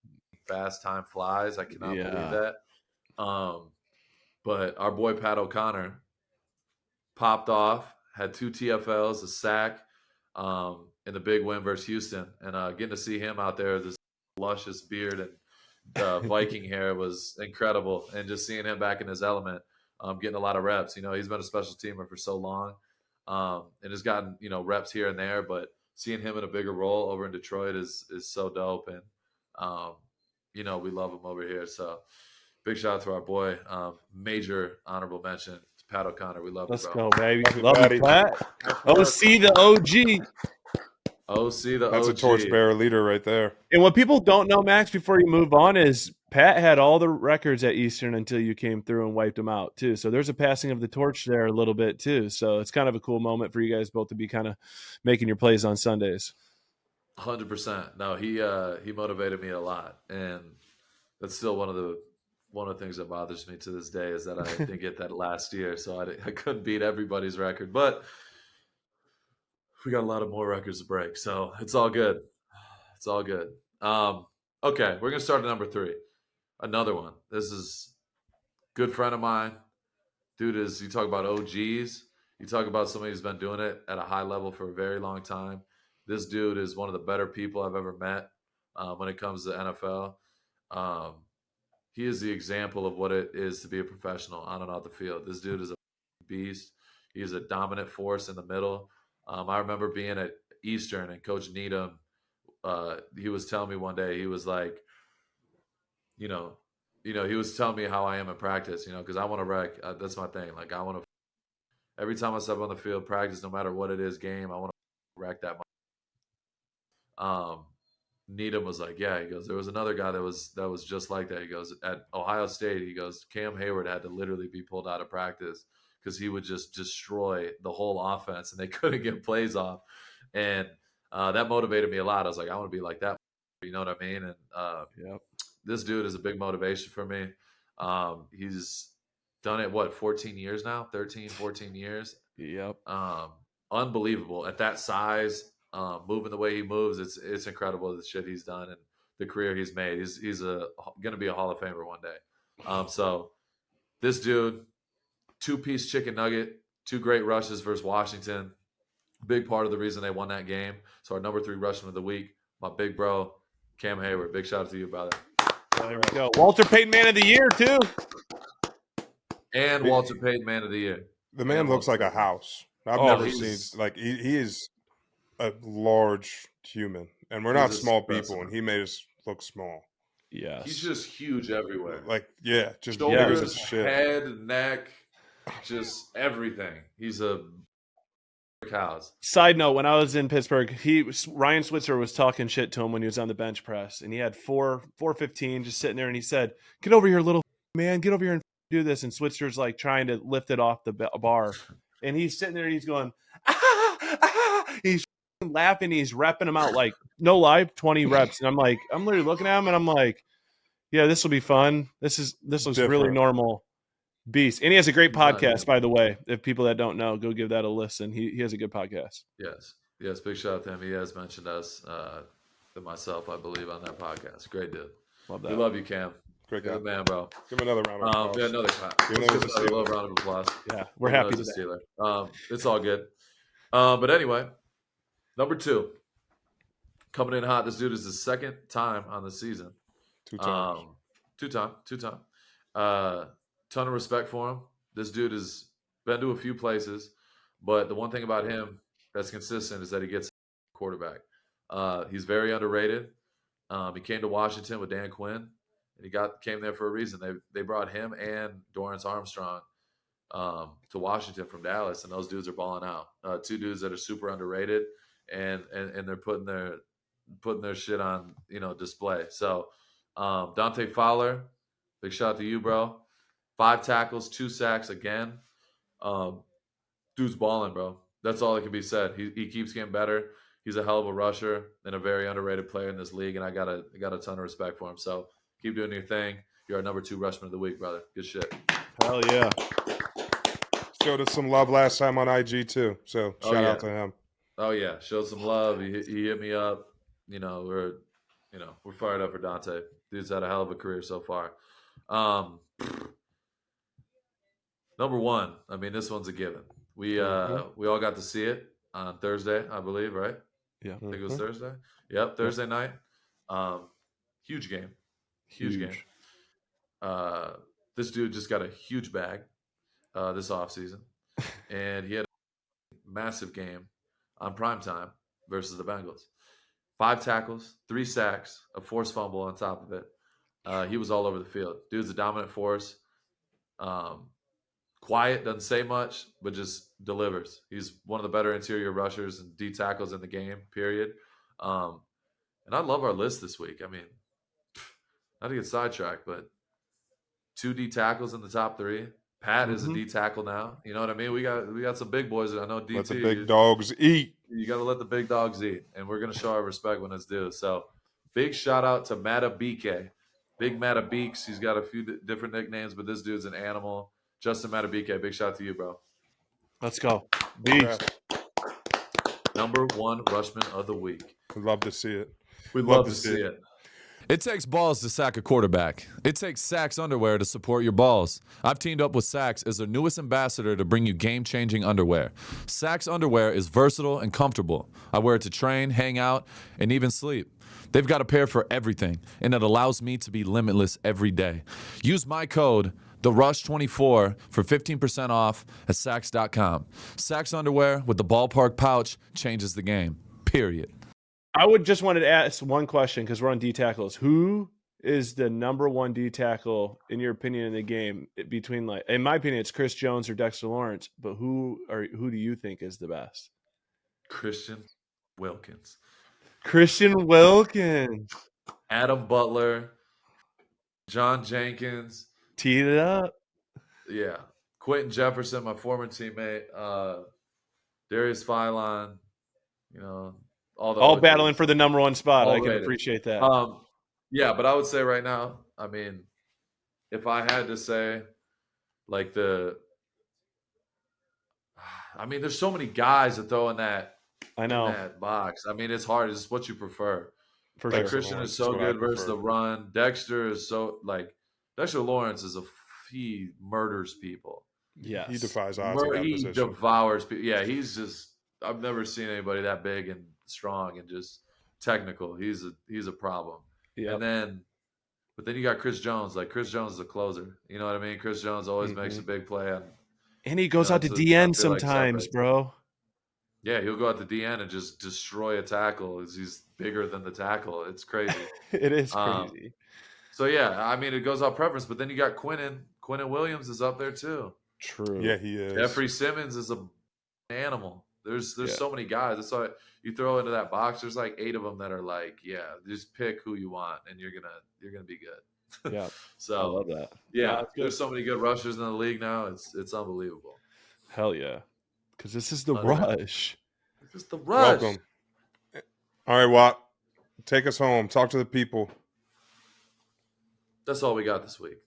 [SPEAKER 2] fast time flies. I cannot believe that. But our boy Pat O'Connor popped off, had 2 TFLs, a sack, in the big win versus Houston, and getting to see him out there, this luscious beard and Viking hair was incredible, and just seeing him back in his element, getting a lot of reps. You know, he's been a special teamer for so long, and has gotten reps here and there, but seeing him in a bigger role over in Detroit is so dope, and we love him over here. So big shout out to our boy. Major honorable mention to Pat O'Connor. We love
[SPEAKER 3] Let's
[SPEAKER 2] you, bro.
[SPEAKER 3] go, baby. Love you, Pat. OC the OG.
[SPEAKER 2] OC the
[SPEAKER 4] That's
[SPEAKER 2] OG.
[SPEAKER 4] a torchbearer leader right there.
[SPEAKER 3] And what people don't know, Max, before you move on, is Pat had all the records at Eastern until you came through and wiped them out, too. So there's a passing of the torch there a little bit, too. So it's kind of a cool moment for you guys both to be kind of making your plays on Sundays.
[SPEAKER 2] 100%. No, he motivated me a lot, and that's still one of the things that bothers me to this day is that I didn't get that last year, so I couldn't beat everybody's record, but we got a lot of more records to break, so it's all good. It's all good. Okay, we're gonna start at number 3. Another one. This is a good friend of mine. Dude is, you talk about OGs, you talk about somebody who's been doing it at a high level for a very long time. This dude is one of the better people I've ever met when it comes to NFL. He is the example of what it is to be a professional on and off the field. This dude is a beast. He is a dominant force in the middle. I remember being at Eastern and Coach Needham, he was telling me one day, he was like, he was telling me how I am in practice, because I want to wreck. That's my thing. Like, I want to, every time I step on the field, practice, no matter what it is, game, I want to wreck that. Needham was like, yeah, he goes, there was another guy that was just like that. He goes, at Ohio State, he goes, Cam Hayward had to literally be pulled out of practice because he would just destroy the whole offense and they couldn't get plays off. And that motivated me a lot. I was like, I want to be like that. You know what I mean? And this dude is a big motivation for me. He's done it, 14 years now? 13, 14 years? Yep. Unbelievable. At that size, moving the way he moves, it's incredible the shit he's done and the career he's made. He's going to be a Hall of Famer one day. So this dude, 2-piece chicken nugget, 2 great rushes versus Washington. Big part of the reason they won that game. So our number 3 Rushman of the week, my big bro, Cam Hayward. Big shout out to you, brother.
[SPEAKER 3] There we go. Walter Payton Man of the Year, too.
[SPEAKER 2] And Walter Payton Man of the Year.
[SPEAKER 4] The man looks like a house. I've never seen, like, he is a large human. And we're
[SPEAKER 2] He's
[SPEAKER 4] not
[SPEAKER 2] a
[SPEAKER 4] small
[SPEAKER 2] specimen.
[SPEAKER 4] people, and he made us look small.
[SPEAKER 3] Yes.
[SPEAKER 2] He's just huge everywhere.
[SPEAKER 4] Like, yeah, just
[SPEAKER 2] Shoulders,
[SPEAKER 4] big as shit.
[SPEAKER 2] head, neck, just everything. He's a cows.
[SPEAKER 3] Side note: when I was in Pittsburgh, Ryan Switzer was talking shit to him when he was on the bench press, and he had 415 just sitting there, and he said, "Get over here, little man, get over here and do this." And Switzer's like trying to lift it off the bar, and he's sitting there and he's going, he's laughing, he's repping him out like no lie, 20 reps, and I'm literally looking at him, and I'm like, yeah, this will be fun. This looks
[SPEAKER 4] Different.
[SPEAKER 3] really normal. Beast. And he has a great
[SPEAKER 2] He's not
[SPEAKER 3] podcast,
[SPEAKER 2] new.
[SPEAKER 3] by the way. If people that don't know, go give that a listen. He has a good podcast.
[SPEAKER 2] Yes. Big shout out to him. He has mentioned us, and myself, I believe, on that podcast. Great dude.
[SPEAKER 3] Love that.
[SPEAKER 2] We love you, Cam.
[SPEAKER 4] Great guy.
[SPEAKER 2] Good man, bro.
[SPEAKER 4] Give him another round of applause.
[SPEAKER 2] Yeah, another clap.
[SPEAKER 4] Even
[SPEAKER 2] Let's
[SPEAKER 4] though
[SPEAKER 2] give
[SPEAKER 4] he's a
[SPEAKER 2] another
[SPEAKER 4] Steeler.
[SPEAKER 2] little round of applause.
[SPEAKER 3] Yeah, we're
[SPEAKER 2] Even though
[SPEAKER 3] happy
[SPEAKER 2] he's
[SPEAKER 3] with
[SPEAKER 2] a
[SPEAKER 3] that.
[SPEAKER 2] Steeler. It's all good. But anyway, number 2. Coming in hot. This dude is his second time on the season.
[SPEAKER 4] 2 times.
[SPEAKER 2] Two time. Ton of respect for him. This dude has been to a few places, but the one thing about him that's consistent is that he gets quarterback. He's very underrated. He came to Washington with Dan Quinn, and he came there for a reason. They brought him and Dorrance Armstrong to Washington from Dallas, and those dudes are balling out. 2 dudes that are super underrated, and they're putting their shit on display. So Dante Fowler, big shout out to you, bro. 5 tackles, 2 sacks again. Dude's balling, bro. That's all that can be said. He keeps getting better. He's a hell of a rusher and a very underrated player in this league, and I got a ton of respect for him. So keep doing your thing. You're our number 2 Rushman of the week, brother. Good shit.
[SPEAKER 3] Hell yeah.
[SPEAKER 4] Showed us some love last time on IG too. So shout out to him.
[SPEAKER 2] Oh yeah, showed some love. He hit me up. We're fired up for Dante. Dude's had a hell of a career so far. Number 1, I mean, this one's a given. We all got to see it on Thursday, I believe, right?
[SPEAKER 3] Yeah.
[SPEAKER 2] I think it was Thursday. Yep, Thursday night. Huge game. Huge game. This dude just got a huge bag this offseason, and he had a massive game on primetime versus the Bengals. 5 tackles, 3 sacks, a forced fumble on top of it. He was all over the field. Dude's a dominant force. Quiet, doesn't say much, but just delivers. He's one of the better interior rushers and D tackles in the game, period. And I love our list this week. I mean, not to get sidetracked, but 2 D tackles in the top 3. Pat is a D tackle now. You know what I mean? We got some big boys. I know DT.
[SPEAKER 4] Let the big dogs eat.
[SPEAKER 2] You got to let the big dogs eat, and we're going to show our respect when it's due. So, big shout out to Matabike. Big Matabeeks. He's got a few different nicknames, but this dude's an animal. Justin Matabike, big shout out to you, bro.
[SPEAKER 3] Let's go. Beast.
[SPEAKER 2] Number 1 Rushman of the week.
[SPEAKER 4] We'd love to see it.
[SPEAKER 2] We'd love to see it.
[SPEAKER 5] It takes balls to sack a quarterback. It takes Sax underwear to support your balls. I've teamed up with Sax as their newest ambassador to bring you game-changing underwear. Sax underwear is versatile and comfortable. I wear it to train, hang out, and even sleep. They've got a pair for everything, and it allows me to be limitless every day. Use my code, TheRush24, for 15% off at Sax.com. Sax underwear with the ballpark pouch changes the game, period.
[SPEAKER 3] I would just wanted to ask one question because we're on D tackles. Who is the number 1 D tackle in your opinion in the game? Between, like, in my opinion, it's Chris Jones or Dexter Lawrence. But who do you think is the best?
[SPEAKER 2] Christian Wilkins.
[SPEAKER 3] Christian Wilkins.
[SPEAKER 2] Adam Butler. John Jenkins.
[SPEAKER 3] Teed it up.
[SPEAKER 2] Yeah. Quentin Jefferson, my former teammate. Darius Philon. All
[SPEAKER 3] battling for the number 1 spot.
[SPEAKER 2] All
[SPEAKER 3] I can
[SPEAKER 2] rated.
[SPEAKER 3] appreciate that.
[SPEAKER 2] Yeah, but I would say right now, I mean, if I had to say, like there's so many guys that throw in that box. I mean, it's hard. It's what you prefer.
[SPEAKER 3] For
[SPEAKER 2] like
[SPEAKER 3] sure.
[SPEAKER 2] Christian is so good versus the run. Dexter is so Dexter Lawrence he murders people.
[SPEAKER 3] Yes.
[SPEAKER 4] He defies odds in that
[SPEAKER 2] He
[SPEAKER 4] position.
[SPEAKER 2] devours people. Yeah, he's just. I've never seen anybody that big and strong and just technical. He's a problem.
[SPEAKER 3] Yeah.
[SPEAKER 2] But then you got Chris Jones. Like, Chris Jones is a closer. You know what I mean? Chris Jones always makes a big play.
[SPEAKER 3] And he goes out to DN sometimes, bro.
[SPEAKER 2] Yeah, he'll go at the DN and just destroy a tackle as he's bigger than the tackle. It's crazy.
[SPEAKER 3] It is
[SPEAKER 2] Um,
[SPEAKER 3] crazy.
[SPEAKER 2] So yeah, I mean, it goes off preference, but then you got Quinnen. Quinnen Williams is up there too.
[SPEAKER 3] True.
[SPEAKER 4] Yeah, he is.
[SPEAKER 2] Jeffrey Simmons is an animal. There's
[SPEAKER 3] Yeah.
[SPEAKER 2] so many guys. That's why you throw into that box. There's like 8 of them that are like, yeah, just pick who you want, and you're gonna be good.
[SPEAKER 3] Yeah. I
[SPEAKER 2] So
[SPEAKER 3] love that.
[SPEAKER 2] yeah,
[SPEAKER 3] that's good.
[SPEAKER 2] there's so many good rushers in the league now. It's unbelievable.
[SPEAKER 3] Hell yeah. Because this is the
[SPEAKER 2] Unreal.
[SPEAKER 3] rush.
[SPEAKER 2] It's just the rush.
[SPEAKER 4] Welcome. All right, Watt, take us home. Talk to the people.
[SPEAKER 2] That's all we got this week.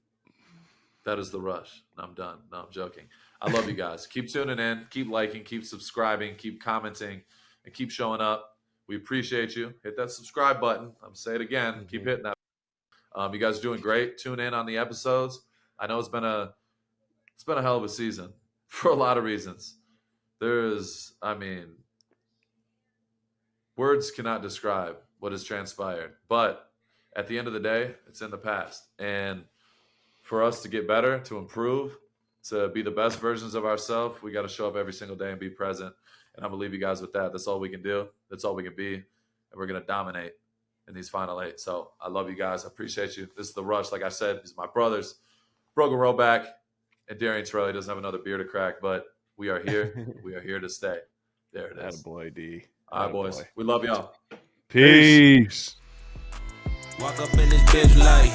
[SPEAKER 2] That is the rush. I'm done. No, I'm joking. I love you guys. Keep tuning in. Keep liking. Keep subscribing. Keep commenting. And keep showing up. We appreciate you. Hit that subscribe button. I'm going to say it again. Keep hitting that. You guys are doing great. Tune in on the episodes. I know it's been a hell of a season for a lot of reasons. Words cannot describe what has transpired. But at the end of the day, it's in the past. And for us to get better, to improve, to be the best versions of ourselves, we got to show up every single day and be present. And I'm going to leave you guys with that. That's all we can do. That's all we can be. And we're going to dominate in these final 8. So I love you guys. I appreciate you. This is The Rush. Like I said, these are my brothers, Brogan Roback and Darian Torelli. Doesn't have another beer to crack, but we are here. We are here to stay. There it is.
[SPEAKER 3] Attaboy, D.
[SPEAKER 2] All right, boys.
[SPEAKER 3] Attaboy.
[SPEAKER 2] We love y'all.
[SPEAKER 3] Peace.
[SPEAKER 1] Walk up in this bitch like,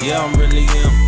[SPEAKER 1] yeah, I'm really him.